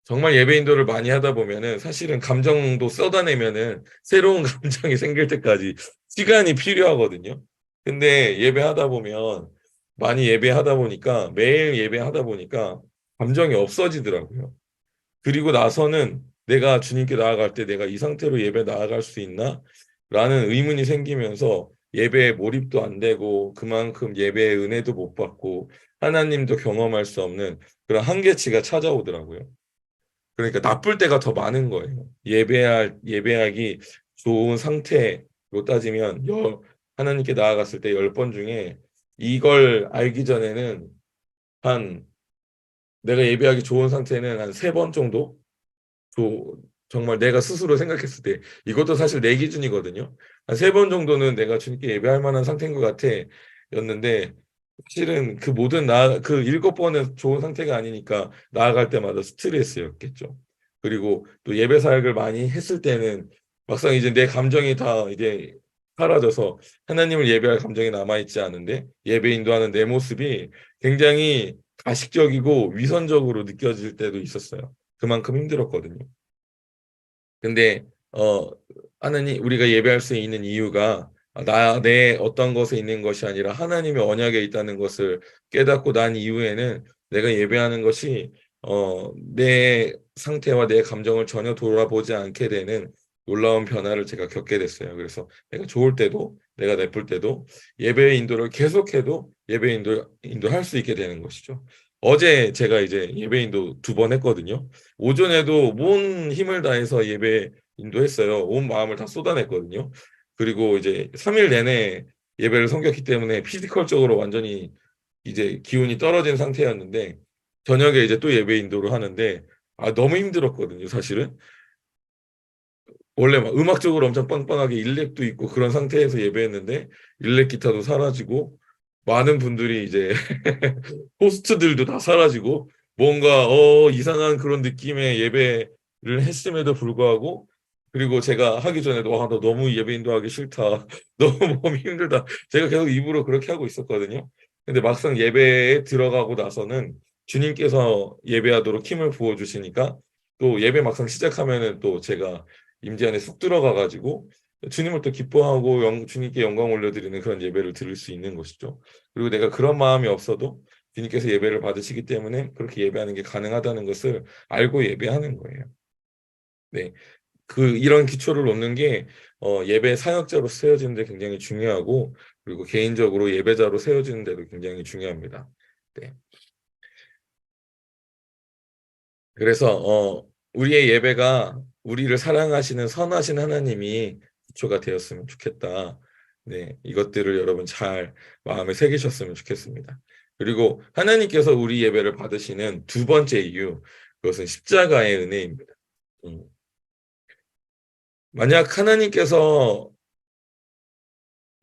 정말 예배 인도를 많이 하다 보면은 사실은 감정도 쏟아내면은 새로운 감정이 생길 때까지 시간이 필요하거든요. 근데 예배하다 보면 많이 예배하다 보니까 매일 예배하다 보니까 감정이 없어지더라고요. 그리고 나서는 내가 주님께 나아갈 때 내가 이 상태로 예배 나아갈 수 있나? 라는 의문이 생기면서 예배에 몰입도 안 되고 그만큼 예배의 은혜도 못 받고 하나님도 경험할 수 없는 그런 한계치가 찾아오더라고요. 그러니까 나쁠 때가 더 많은 거예요. 예배하기 좋은 상태로 따지면 하나님께 나아갔을 때 10번 중에 이걸 알기 전에는 한 내가 예배하기 좋은 상태는 한 3번 정도 정말 내가 스스로 생각했을 때 이것도 사실 내 기준이거든요. 한 3번 정도는 내가 주님께 예배할 만한 상태인 것 같아 였는데 사실은 그 모든 그 7번은 좋은 상태가 아니니까 나아갈 때마다 스트레스였겠죠. 그리고 또 예배 사역을 많이 했을 때는 막상 이제 내 감정이 다 이제 사라져서 하나님을 예배할 감정이 남아있지 않은데 예배 인도하는 내 모습이 굉장히 가식적이고 위선적으로 느껴질 때도 있었어요. 그만큼 힘들었거든요. 근데 하나님 우리가 예배할 수 있는 이유가 내 어떤 것에 있는 것이 아니라 하나님의 언약에 있다는 것을 깨닫고 난 이후에는 내가 예배하는 것이 내 상태와 내 감정을 전혀 돌아보지 않게 되는 놀라운 변화를 제가 겪게 됐어요. 그래서 내가 좋을 때도 내가 나쁠 때도 예배 인도를 계속해도 예배 인도할 수 있게 되는 것이죠. 어제 제가 이제 예배 인도 2번 했거든요. 오전에도 온 힘을 다해서 예배 인도했어요. 온 마음을 다 쏟아냈거든요. 그리고 이제 3일 내내 예배를 섬겼기 때문에 피지컬적으로 완전히 이제 기운이 떨어진 상태였는데 저녁에 이제 또 예배 인도를 하는데 너무 힘들었거든요, 사실은. 원래 막 음악적으로 엄청 빵빵하게 일렉도 있고 그런 상태에서 예배했는데 일렉 기타도 사라지고 많은 분들이 이제 호스트들도 다 사라지고 뭔가 이상한 그런 느낌의 예배를 했음에도 불구하고 그리고 제가 하기 전에도 와, 너 너무 예배 인도하기 싫다. 너무 몸이 힘들다. 제가 계속 입으로 그렇게 하고 있었거든요. 근데 막상 예배에 들어가고 나서는 주님께서 예배하도록 힘을 부어 주시니까 또 예배 막상 시작하면은 또 제가 임재 안에 쑥 들어가 가지고 주님을 또 기뻐하고 주님께 영광 올려드리는 그런 예배를 드릴 수 있는 것이죠. 그리고 내가 그런 마음이 없어도 주님께서 예배를 받으시기 때문에 그렇게 예배하는 게 가능하다는 것을 알고 예배하는 거예요. 네, 이런 기초를 놓는 게 예배 사역자로 세워지는 데 굉장히 중요하고 그리고 개인적으로 예배자로 세워지는 데도 굉장히 중요합니다. 네. 그래서 우리의 예배가 우리를 사랑하시는 선하신 하나님이 기초가 되었으면 좋겠다. 네, 이것들을 여러분 잘 마음에 새기셨으면 좋겠습니다. 그리고 하나님께서 우리 예배를 받으시는 2번째 이유, 그것은 십자가의 은혜입니다. 음. 만약 하나님께서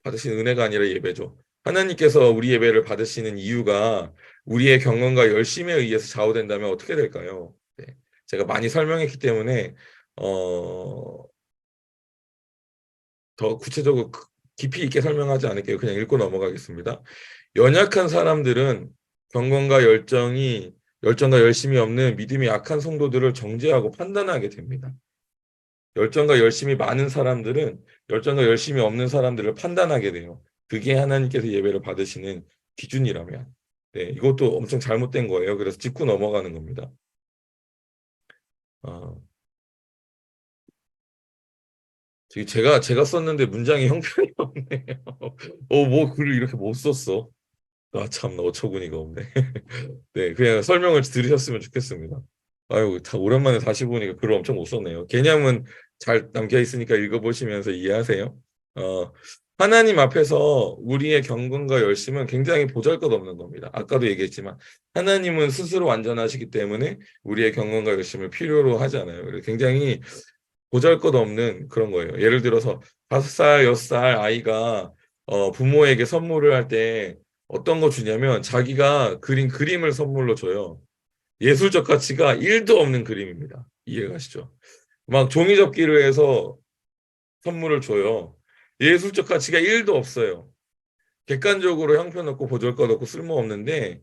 받으시는 은혜가 아니라 예배죠. 하나님께서 우리 예배를 받으시는 이유가 우리의 경건과 열심에 의해서 좌우된다면 어떻게 될까요? 네. 제가 많이 설명했기 때문에 어, 더 구체적으로 깊이 있게 설명하지 않을게요. 그냥 읽고 넘어가겠습니다. 연약한 사람들은 경건과 열정과 열심이 없는 믿음이 약한 성도들을 정죄하고 판단하게 됩니다. 열정과 열심이 많은 사람들은 열정과 열심이 없는 사람들을 판단하게 돼요. 그게 하나님께서 예배를 받으시는 기준이라면. 네, 이것도 엄청 잘못된 거예요. 그래서 짚고 넘어가는 겁니다. 어, 제가 썼는데 문장이 형편이 없네요. 뭐 글을 이렇게 못 썼어. 참나 어처구니가 없네. 네, 그냥 설명을 들으셨으면 좋겠습니다. 아유, 오랜만에 다시 보니까 글을 엄청 못 썼네요. 개념은 잘 남겨 있으니까 읽어보시면서 이해하세요. 어, 하나님 앞에서 우리의 경건과 열심은 굉장히 보잘것없는 겁니다. 아까도 얘기했지만 하나님은 스스로 완전하시기 때문에 우리의 경건과 열심을 필요로 하잖아요. 그래서 굉장히 보잘것없는 그런 거예요. 예를 들어서 5살, 6살 아이가 부모에게 선물을 할 때 어떤 거 주냐면 자기가 그린 그림을 선물로 줘요. 예술적 가치가 1도 없는 그림입니다. 이해가시죠? 막 종이접기를 해서 선물을 줘요. 예술적 가치가 1도 없어요. 객관적으로 형편없고 보잘것없고 쓸모없는데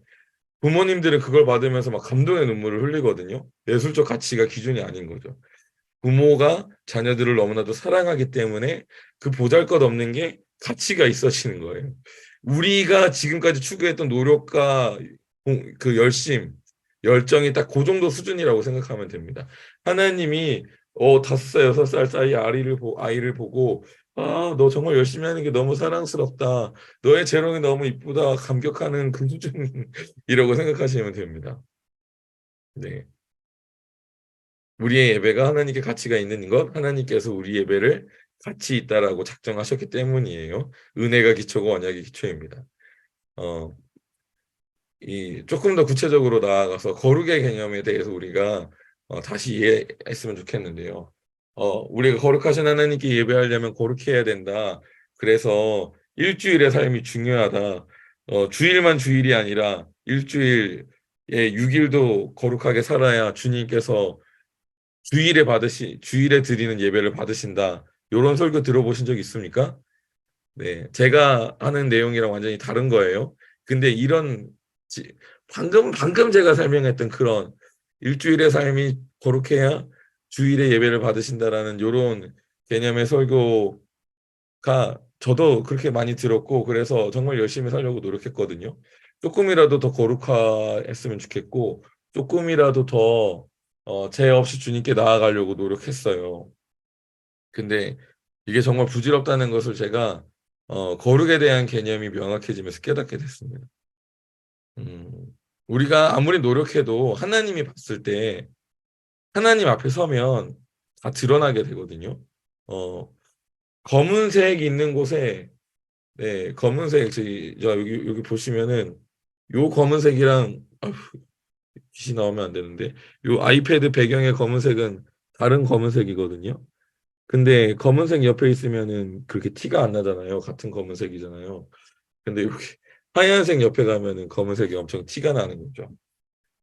부모님들은 그걸 받으면서 막 감동의 눈물을 흘리거든요. 예술적 가치가 기준이 아닌 거죠. 부모가 자녀들을 너무나도 사랑하기 때문에 그 보잘것없는 게 가치가 있어지는 거예요. 우리가 지금까지 추구했던 노력과 그 열정이 딱 그 정도 수준이라고 생각하면 됩니다. 하나님이 5살, 6살 사이 아이를 보고 너 정말 열심히 하는 게 너무 사랑스럽다. 너의 재롱이 너무 이쁘다. 감격하는 그 수준이라고 생각하시면 됩니다. 네. 우리의 예배가 하나님께 가치가 있는 것, 하나님께서 우리 예배를 가치 있다라고 작정하셨기 때문이에요. 은혜가 기초고 언약이 기초입니다. 어, 조금 더 구체적으로 나아가서 거룩의 개념에 대해서 우리가 다시 이해했으면 좋겠는데요. 우리가 거룩하신 하나님께 예배하려면 거룩해야 된다. 그래서 일주일의 삶이 중요하다. 주일만 주일이 아니라 일주일에 6일도 거룩하게 살아야 주님께서 주일에 드리는 예배를 받으신다. 이런 설교 들어보신 적 있습니까? 네, 제가 하는 내용이랑 완전히 다른 거예요. 근데 지- 방금 제가 설명했던 그런 일주일의 삶이 거룩해야 주일에 예배를 받으신다라는 이런 개념의 설교가 저도 그렇게 많이 들었고, 그래서 정말 열심히 살려고 노력했거든요. 조금이라도 더 거룩했으면 좋겠고, 조금이라도 더 죄 없이 주님께 나아가려고 노력했어요. 근데 이게 정말 부질없다는 것을 제가 거룩에 대한 개념이 명확해지면서 깨닫게 됐습니다. 음, 우리가 아무리 노력해도 하나님이 봤을 때 하나님 앞에 서면 다 드러나게 되거든요. 어, 검은색 있는 곳에 네, 검은색 여기 보시면은 요 검은색이랑 빛이 나오면 안 되는데 요 아이패드 배경의 검은색은 다른 검은색이거든요. 근데 검은색 옆에 있으면은 그렇게 티가 안 나잖아요. 같은 검은색이잖아요. 근데 여기 하얀색 옆에 가면은 검은색이 엄청 티가 나는 거죠.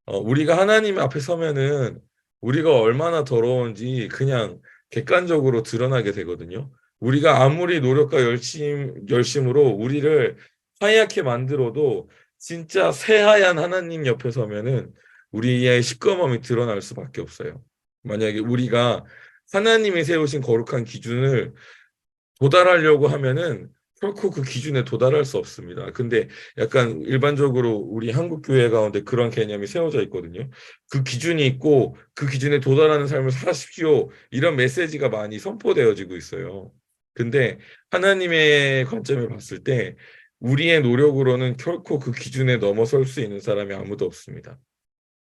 우리가 하나님 앞에 서면은 우리가 얼마나 더러운지 그냥 객관적으로 드러나게 되거든요. 우리가 아무리 노력과 열심으로 우리를 하얗게 만들어도 진짜 새하얀 하나님 옆에 서면은 우리의 시꺼먼이 드러날 수밖에 없어요. 만약에 우리가 하나님이 세우신 거룩한 기준을 도달하려고 하면은 결코 그 기준에 도달할 수 없습니다. 근데 약간 일반적으로 우리 한국 교회 가운데 그런 개념이 세워져 있거든요. 그 기준이 있고 그 기준에 도달하는 삶을 사십시오. 이런 메시지가 많이 선포되어지고 있어요. 근데 하나님의 관점을 봤을 때 우리의 노력으로는 결코 그 기준에 넘어설 수 있는 사람이 아무도 없습니다.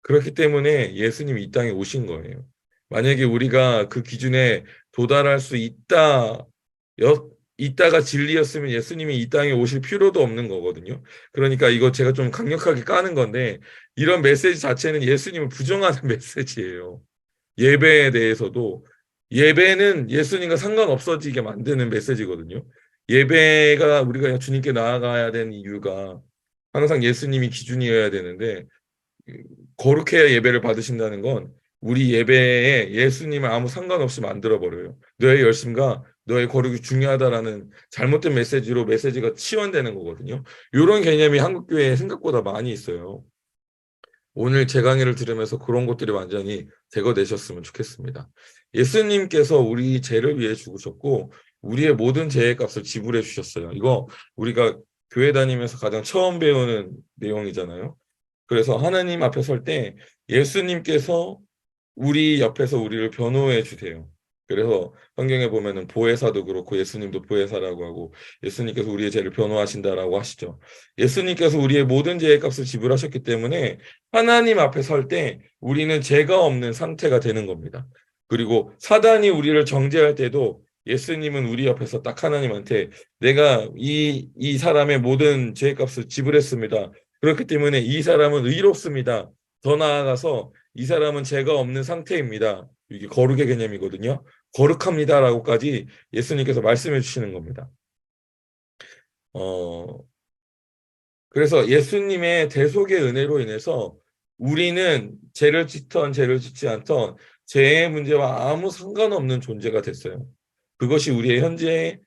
그렇기 때문에 예수님이 이 땅에 오신 거예요. 만약에 우리가 그 기준에 도달할 수 있다가 진리였으면 예수님이 이 땅에 오실 필요도 없는 거거든요. 그러니까 이거 제가 좀 강력하게 까는 건데 이런 메시지 자체는 예수님을 부정하는 메시지예요. 예배에 대해서도 예배는 예수님과 상관없어지게 만드는 메시지거든요. 예배가 우리가 주님께 나아가야 되는 이유가 항상 예수님이 기준이어야 되는데 거룩해야 예배를 받으신다는 건 우리 예배에 예수님을 아무 상관없이 만들어 버려요. 너의 열심과 너의 거룩이 중요하다라는 잘못된 메시지가 치환되는 거거든요. 이런 개념이 한국 교회에 생각보다 많이 있어요. 오늘 제 강의를 들으면서 그런 것들이 완전히 제거되셨으면 좋겠습니다. 예수님께서 우리 죄를 위해 죽으셨고 우리의 모든 죄의 값을 지불해 주셨어요. 이거 우리가 교회 다니면서 가장 처음 배우는 내용이잖아요. 그래서 하나님 앞에 설 때 예수님께서 우리 옆에서 우리를 변호해 주세요. 그래서 성경에 보면은 보혜사도 그렇고 예수님도 보혜사라고 하고 예수님께서 우리의 죄를 변호하신다라고 하시죠. 예수님께서 우리의 모든 죄의 값을 지불하셨기 때문에 하나님 앞에 설 때 우리는 죄가 없는 상태가 되는 겁니다. 그리고 사단이 우리를 정죄할 때도 예수님은 우리 옆에서 딱 하나님한테 내가 이 사람의 모든 죄의 값을 지불했습니다. 그렇기 때문에 이 사람은 의롭습니다. 더 나아가서 이 사람은 죄가 없는 상태입니다. 이게 거룩의 개념이거든요. 거룩합니다라고까지 예수님께서 말씀해 주시는 겁니다. 어, 그래서 예수님의 대속의 은혜로 인해서 우리는 죄를 짓던 죄를 짓지 않던 죄의 문제와 아무 상관없는 존재가 됐어요. 그것이 우리의 현재의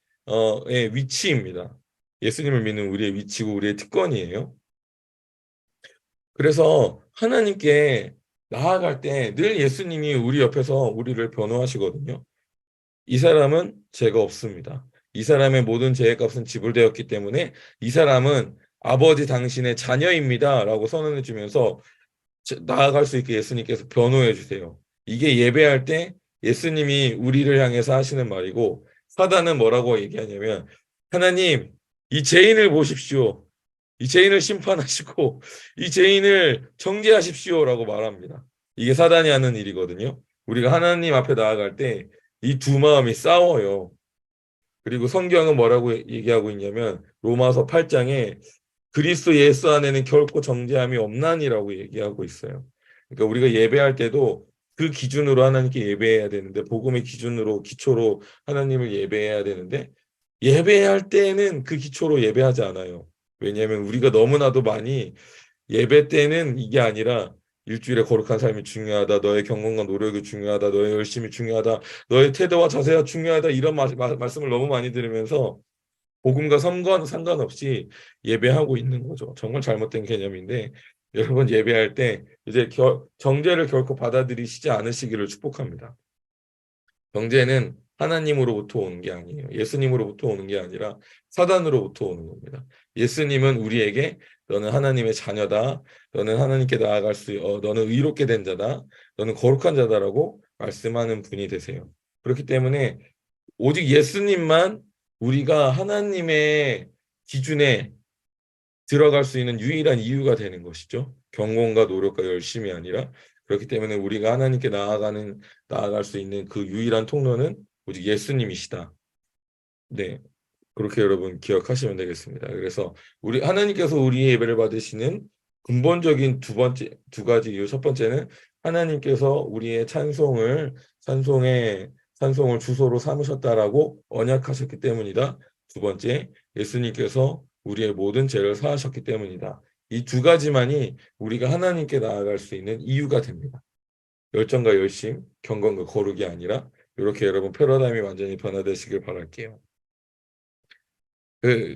의 위치입니다. 예수님을 믿는 우리의 위치고 우리의 특권이에요. 그래서 하나님께 나아갈 때 늘 예수님이 우리 옆에서 우리를 변호하시거든요. 이 사람은 죄가 없습니다. 이 사람의 모든 죄의 값은 지불되었기 때문에 이 사람은 아버지 당신의 자녀입니다. 라고 선언해 주면서 나아갈 수 있게 예수님께서 변호해 주세요. 이게 예배할 때 예수님이 우리를 향해서 하시는 말이고 사단은 뭐라고 얘기하냐면 하나님, 이 죄인을 보십시오. 이 죄인을 심판하시고 이 죄인을 정죄하십시오라고 말합니다. 이게 사단이 하는 일이거든요. 우리가 하나님 앞에 나아갈 때 이 두 마음이 싸워요. 그리고 성경은 뭐라고 얘기하고 있냐면 로마서 8장에 그리스도 예수 안에는 결코 정죄함이 없나니라고 얘기하고 있어요. 그러니까 우리가 예배할 때도 그 기준으로 하나님께 예배해야 되는데 복음의 기준으로 기초로 하나님을 예배해야 되는데 예배할 때는 그 기초로 예배하지 않아요. 왜냐하면 우리가 너무나도 많이 예배 때는 이게 아니라 일주일에 거룩한 삶이 중요하다. 너의 경건과 노력이 중요하다. 너의 열심이 중요하다. 너의 태도와 자세가 중요하다. 이런 말씀을 너무 많이 들으면서 복음과 선거와는 상관없이 예배하고 있는 거죠. 정말 잘못된 개념인데 여러분 예배할 때 이제 정죄를 결코 받아들이시지 않으시기를 축복합니다. 정죄는 하나님으로부터 오는 게 아니에요. 예수님으로부터 오는 게 아니라 사단으로부터 오는 겁니다. 예수님은 우리에게 너는 하나님의 자녀다. 너는 하나님께 나아갈 너는 의롭게 된 자다. 너는 거룩한 자다라고 말씀하는 분이 되세요. 그렇기 때문에 오직 예수님만 우리가 하나님의 기준에 들어갈 수 있는 유일한 이유가 되는 것이죠. 경건과 노력과 열심이 아니라 그렇기 때문에 우리가 하나님께 나아갈 수 있는 그 유일한 통로는 오직 예수님이시다. 네. 그렇게 여러분 기억하시면 되겠습니다. 그래서 우리 하나님께서 우리의 예배를 받으시는 근본적인 두 가지 이유. 첫 번째는 하나님께서 우리의 찬송을 주소로 삼으셨다라고 언약하셨기 때문이다. 두 번째, 예수님께서 우리의 모든 죄를 사하셨기 때문이다. 이 두 가지만이 우리가 하나님께 나아갈 수 있는 이유가 됩니다. 열정과 열심, 경건과 거룩이 아니라 이렇게 여러분 패러다임이 완전히 변화되시길 바랄게요.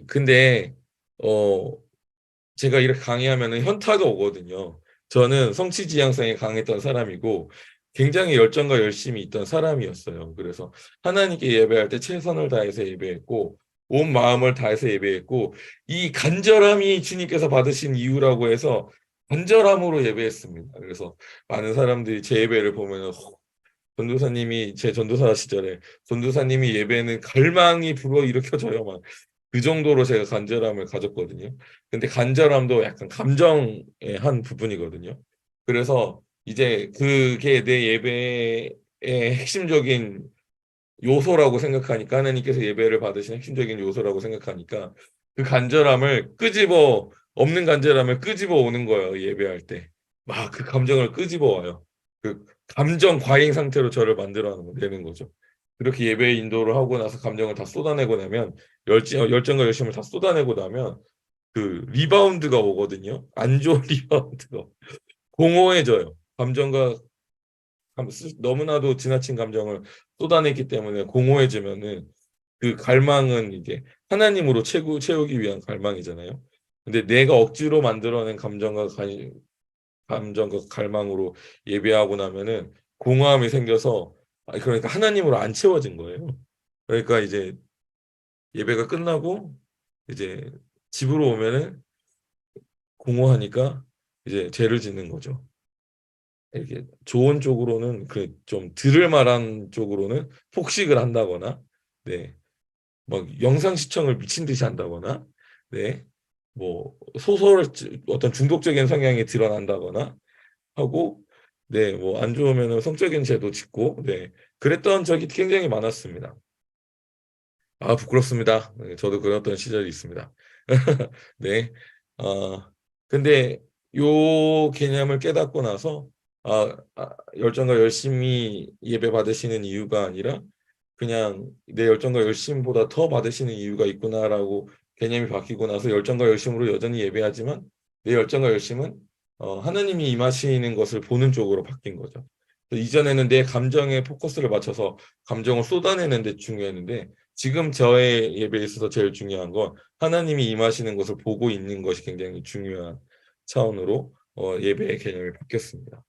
근데 어 제가 이렇게 강의하면은 현타가 오거든요. 저는 성취지향성에 강했던 사람이고 굉장히 열정과 열심이 있던 사람이었어요. 그래서 하나님께 예배할 때 최선을 다해서 예배했고 온 마음을 다해서 예배했고 이 간절함이 주님께서 받으신 이유라고 해서 간절함으로 예배했습니다. 그래서 많은 사람들이 제 예배를 보면은 전도사님이 제 전도사 시절에 전도사님이 예배는 갈망이 불어일으켜져요. 막 그 정도로 제가 간절함을 가졌거든요. 근데 간절함도 약간 감정의 한 부분이거든요. 그래서 이제 그게 내 예배의 핵심적인 요소라고 생각하니까 하나님께서 예배를 받으신 핵심적인 요소라고 생각하니까 그 간절함을 없는 간절함을 끄집어 오는 거예요. 예배할 때. 막 그 감정을 끄집어 와요. 그 감정 과잉 상태로 저를 만들어 내는 거죠. 그렇게 예배 인도를 하고 나서 감정을 다 쏟아내고 나면 열정과 열심을 다 쏟아내고 나면 그 리바운드가 오거든요. 안 좋은 리바운드가 공허해져요. 너무나도 지나친 감정을 쏟아냈기 때문에 공허해지면은 그 갈망은 이제 하나님으로 채우기 위한 갈망이잖아요. 근데 내가 억지로 만들어낸 감정과 갈망으로 예배하고 나면은 공허함이 생겨서 그러니까 하나님으로 안 채워진 거예요. 그러니까 이제 예배가 끝나고 이제 집으로 오면은 공허하니까 이제 죄를 짓는 거죠. 이렇게 좋은 쪽으로는 그 좀 들을 만한 쪽으로는 폭식을 한다거나, 네, 막 영상 시청을 미친 듯이 한다거나, 네, 뭐 어떤 중독적인 성향이 드러난다거나 하고, 네, 뭐 안 좋으면은 성적인 죄도 짓고, 네, 그랬던 적이 굉장히 많았습니다. 아, 부끄럽습니다. 네, 저도 그랬던 시절이 있습니다. 네. 근데 요 개념을 깨닫고 나서 열정과 열심히 예배 받으시는 이유가 아니라 그냥 내 열정과 열심보다 더 받으시는 이유가 있구나라고 개념이 바뀌고 나서 열정과 열심으로 여전히 예배하지만 내 열정과 열심은 하나님이 임하시는 것을 보는 쪽으로 바뀐 거죠. 이전에는 내 감정에 포커스를 맞춰서 감정을 쏟아내는 데 중요했는데 지금 저의 예배에 있어서 제일 중요한 건 하나님이 임하시는 것을 보고 있는 것이 굉장히 중요한 차원으로 예배의 개념이 바뀌었습니다.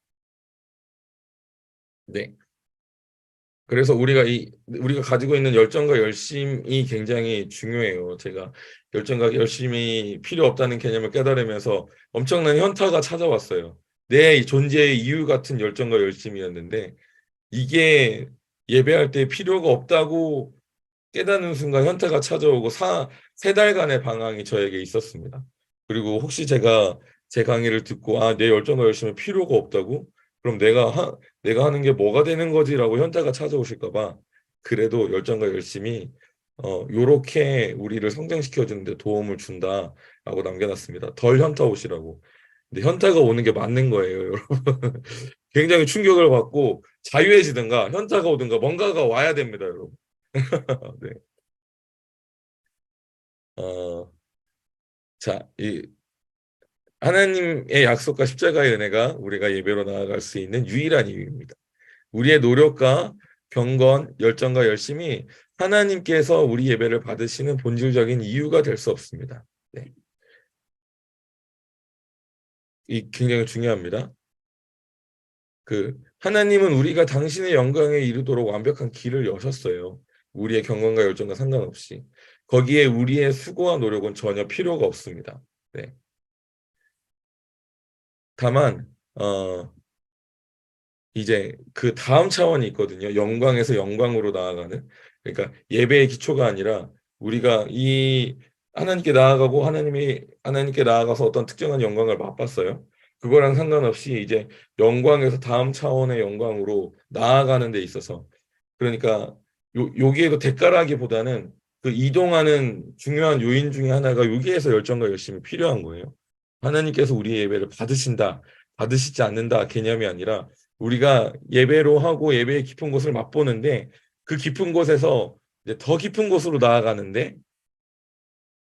네. 그래서 우리가 가지고 있는 열정과 열심이 굉장히 중요해요. 제가 열정과 열심이 필요 없다는 개념을 깨달으면서 엄청난 현타가 찾아왔어요. 내 존재의 이유 같은 열정과 열심이었는데 이게 예배할 때 필요가 없다고 깨닫는 순간 현타가 찾아오고 3달간의 방황이 저에게 있었습니다. 그리고 혹시 제가 제 강의를 듣고 내 열정과 열심히 필요가 없다고? 그럼 내가 하는 게 뭐가 되는 거지라고 현타가 찾아오실까 봐 그래도 열정과 열심히 요렇게 우리를 성장시켜 주는데 도움을 준다라고 남겨놨습니다. 덜 현타 오시라고. 근데 현타가 오는 게 맞는 거예요, 여러분. 굉장히 충격을 받고 자유해지든가 현타가 오든가 뭔가가 와야 됩니다, 여러분. 네. 어, 자, 이 하나님의 약속과 십자가의 은혜가 우리가 예배로 나아갈 수 있는 유일한 이유입니다. 우리의 노력과 경건, 열정과 열심이 하나님께서 우리 예배를 받으시는 본질적인 이유가 될 수 없습니다. 네. 이 굉장히 중요합니다. 하나님은 우리가 당신의 영광에 이르도록 완벽한 길을 여셨어요. 우리의 경건과 열정과 상관없이. 거기에 우리의 수고와 노력은 전혀 필요가 없습니다. 네. 다만 이제 그 다음 차원이 있거든요. 영광에서 영광으로 나아가는. 그러니까 예배의 기초가 아니라 우리가 이 하나님께 나아가고 하나님께 나아가서 어떤 특정한 영광을 맛봤어요. 그거랑 상관없이 이제 영광에서 다음 차원의 영광으로 나아가는 데 있어서 그러니까 여기에도 대가라기보다는 그 이동하는 중요한 요인 중에 하나가 여기에서 열정과 열심이 필요한 거예요. 하나님께서 우리의 예배를 받으신다, 받으시지 않는다 개념이 아니라 우리가 예배로 하고 예배의 깊은 곳을 맛보는데 그 깊은 곳에서 이제 더 깊은 곳으로 나아가는데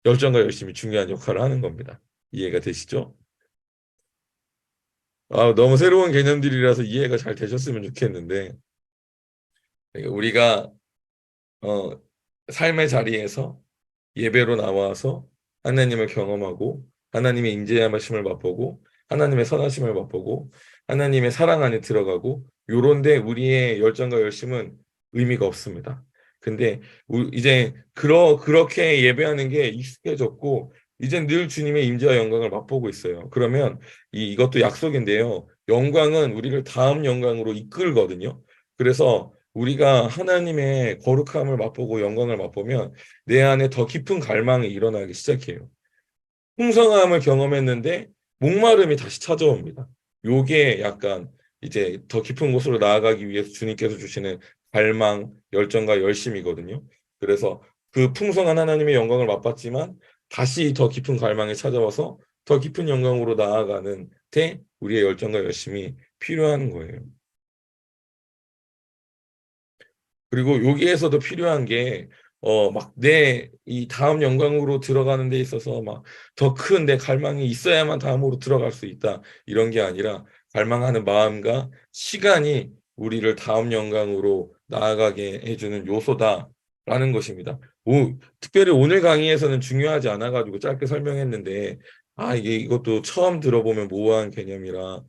열정과 열심이 중요한 역할을 하는 겁니다. 이해가 되시죠? 너무 새로운 개념들이라서 이해가 잘 되셨으면 좋겠는데 그러니까 우리가 어, 삶의 자리에서 예배로 나와서 하나님을 경험하고 하나님의 임재하심을 맛보고 하나님의 선하심을 맛보고 하나님의 사랑 안에 들어가고 요런데 우리의 열정과 열심은 의미가 없습니다. 근데 이제 그렇게 예배하는 게 익숙해졌고 이제 늘 주님의 임재와 영광을 맛보고 있어요. 그러면 이것도 약속인데요. 영광은 우리를 다음 영광으로 이끌거든요. 그래서 우리가 하나님의 거룩함을 맛보고 영광을 맛보면 내 안에 더 깊은 갈망이 일어나기 시작해요. 풍성함을 경험했는데 목마름이 다시 찾아옵니다. 요게 약간 이제 더 깊은 곳으로 나아가기 위해서 주님께서 주시는 갈망, 열정과 열심이거든요. 그래서 그 풍성한 하나님의 영광을 맛봤지만 다시 더 깊은 갈망이 찾아와서 더 깊은 영광으로 나아가는 데 우리의 열정과 열심이 필요한 거예요. 그리고 여기에서도 필요한 게, 막 이 다음 영광으로 들어가는 데 있어서 막 더 큰 내 갈망이 있어야만 다음으로 들어갈 수 있다. 이런 게 아니라 갈망하는 마음과 시간이 우리를 다음 영광으로 나아가게 해주는 요소다라는 것입니다. 특별히 오늘 강의에서는 중요하지 않아가지고 짧게 설명했는데, 이것도 처음 들어보면 모호한 개념이라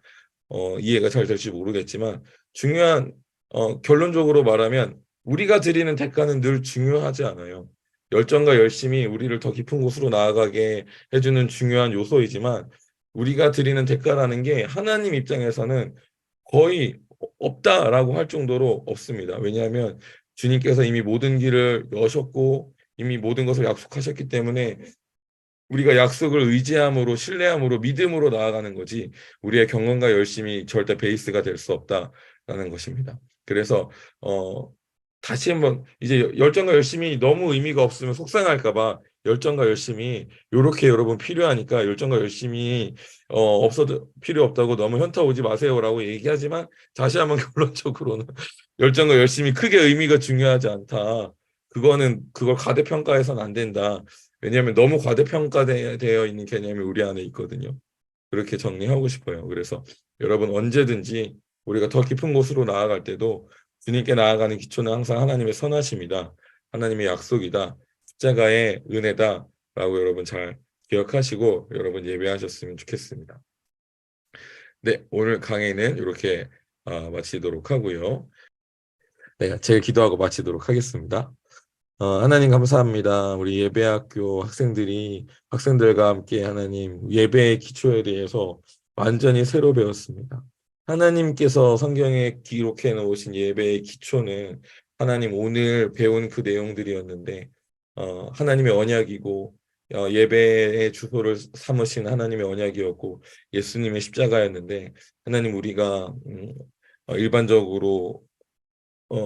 이해가 잘 될지 모르겠지만 중요한 결론적으로 말하면 우리가 드리는 대가는 늘 중요하지 않아요. 열정과 열심이 우리를 더 깊은 곳으로 나아가게 해주는 중요한 요소이지만 우리가 드리는 대가라는 게 하나님 입장에서는 거의 없다라고 할 정도로 없습니다. 왜냐하면 주님께서 이미 모든 길을 여셨고 이미 모든 것을 약속하셨기 때문에 우리가 약속을 의지함으로 신뢰함으로 믿음으로 나아가는 거지 우리의 경험과 열심이 절대 베이스가 될 수 없다라는 것입니다. 그래서 다시 한번 이제 열정과 열심이 너무 의미가 없으면 속상할까 봐 열정과 열심이 요렇게 여러분 필요하니까 열정과 열심이 없어도 필요 없다고 너무 현타 오지 마세요라고 얘기하지만 다시 한번 결론적으로는 열정과 열심이 크게 의미가 중요하지 않다. 그걸 과대평가해서는 안 된다. 왜냐하면 너무 과대평가되어 있는 개념이 우리 안에 있거든요. 그렇게 정리하고 싶어요. 그래서 여러분 언제든지 우리가 더 깊은 곳으로 나아갈 때도 주님께 나아가는 기초는 항상 하나님의 선하심이다. 하나님의 약속이다. 십자가의 은혜다. 라고 여러분 잘 기억하시고 여러분 예배하셨으면 좋겠습니다. 네, 오늘 강의는 이렇게 마치도록 하고요. 네, 제가 기도하고 마치도록 하겠습니다. 하나님 감사합니다. 우리 예배학교 학생들과 함께 하나님 예배의 기초에 대해서 완전히 새로 배웠습니다. 하나님께서 성경에 기록해 놓으신 예배의 기초는 하나님 오늘 배운 그 내용들이었는데, 하나님의 언약이고, 예배의 주소를 삼으신 하나님의 언약이었고, 예수님의 십자가였는데, 하나님 우리가 일반적으로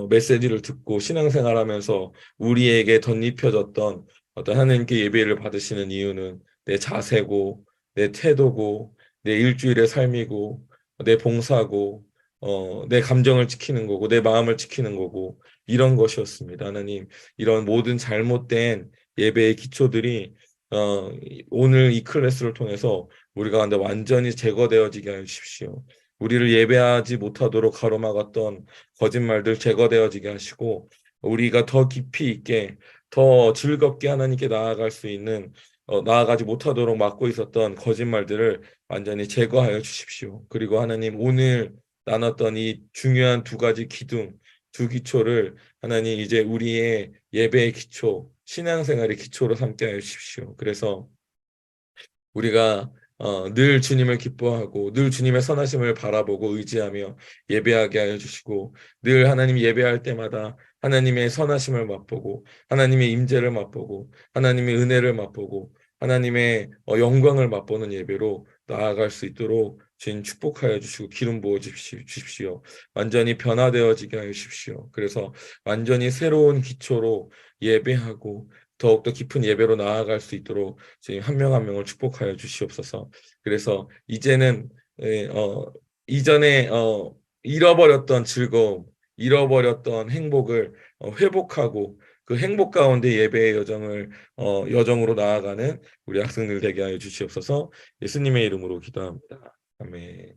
메시지를 듣고 신앙생활하면서 우리에게 덧입혀졌던 어떤 하나님께 예배를 받으시는 이유는 내 자세고 내 태도고 내 일주일의 삶이고 내 봉사고 내 감정을 지키는 거고 내 마음을 지키는 거고 이런 것이었습니다. 하나님, 이런 모든 잘못된 예배의 기초들이 오늘 이 클래스를 통해서 우리 가운데 완전히 제거되어지게 하여 주십시오. 우리를 예배하지 못하도록 가로막았던 거짓말들 제거되어지게 하시고 우리가 더 깊이 있게 더 즐겁게 하나님께 나아갈 수 있는 나아가지 못하도록 막고 있었던 거짓말들을 완전히 제거하여 주십시오. 그리고 하나님, 오늘 나눴던 이 중요한 두 가지 기둥, 두 기초를 하나님 이제 우리의 예배의 기초, 신앙생활의 기초로 삼게 하여 주십시오. 그래서 우리가 늘 주님을 기뻐하고 늘 주님의 선하심을 바라보고 의지하며 예배하게 하여 주시고 늘 하나님 예배할 때마다 하나님의 선하심을 맛보고 하나님의 임재를 맛보고 하나님의 은혜를 맛보고 하나님의 영광을 맛보는 예배로 나아갈 수 있도록 주님 축복하여 주시고 기름 부어 주십시오. 완전히 변화되어지게 하여 주십시오. 그래서 완전히 새로운 기초로 예배하고 더욱더 깊은 예배로 나아갈 수 있도록 주님 한 명 한 명을 축복하여 주시옵소서. 그래서 이제는 이전에 잃어버렸던 즐거움, 잃어버렸던 행복을 회복하고 그 행복 가운데 예배의 여정으로 나아가는 우리 학생들 되게 하여 주시옵소서. 예수님의 이름으로 기도합니다. 아멘.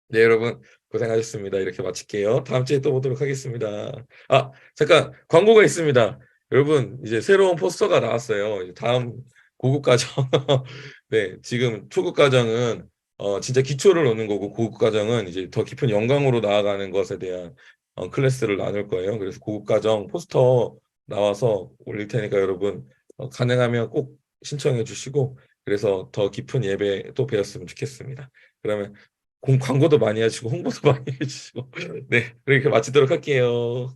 네, 여러분 고생하셨습니다. 이렇게 마칠게요. 다음 주에 또 보도록 하겠습니다. 잠깐 광고가 있습니다. 여러분 이제 새로운 포스터가 나왔어요. 이제 다음 고급 과정. 네, 지금 초급 과정은 진짜 기초를 놓는 거고 고급 과정은 이제 더 깊은 영광으로 나아가는 것에 대한 클래스를 나눌 거예요. 그래서 고급 과정 포스터 나와서 올릴 테니까 여러분 가능하면 꼭 신청해 주시고 그래서 더 깊은 예배 또 배웠으면 좋겠습니다. 그러면 광고도 많이 하시고 홍보도 많이 해주시고 네, 이렇게 마치도록 할게요.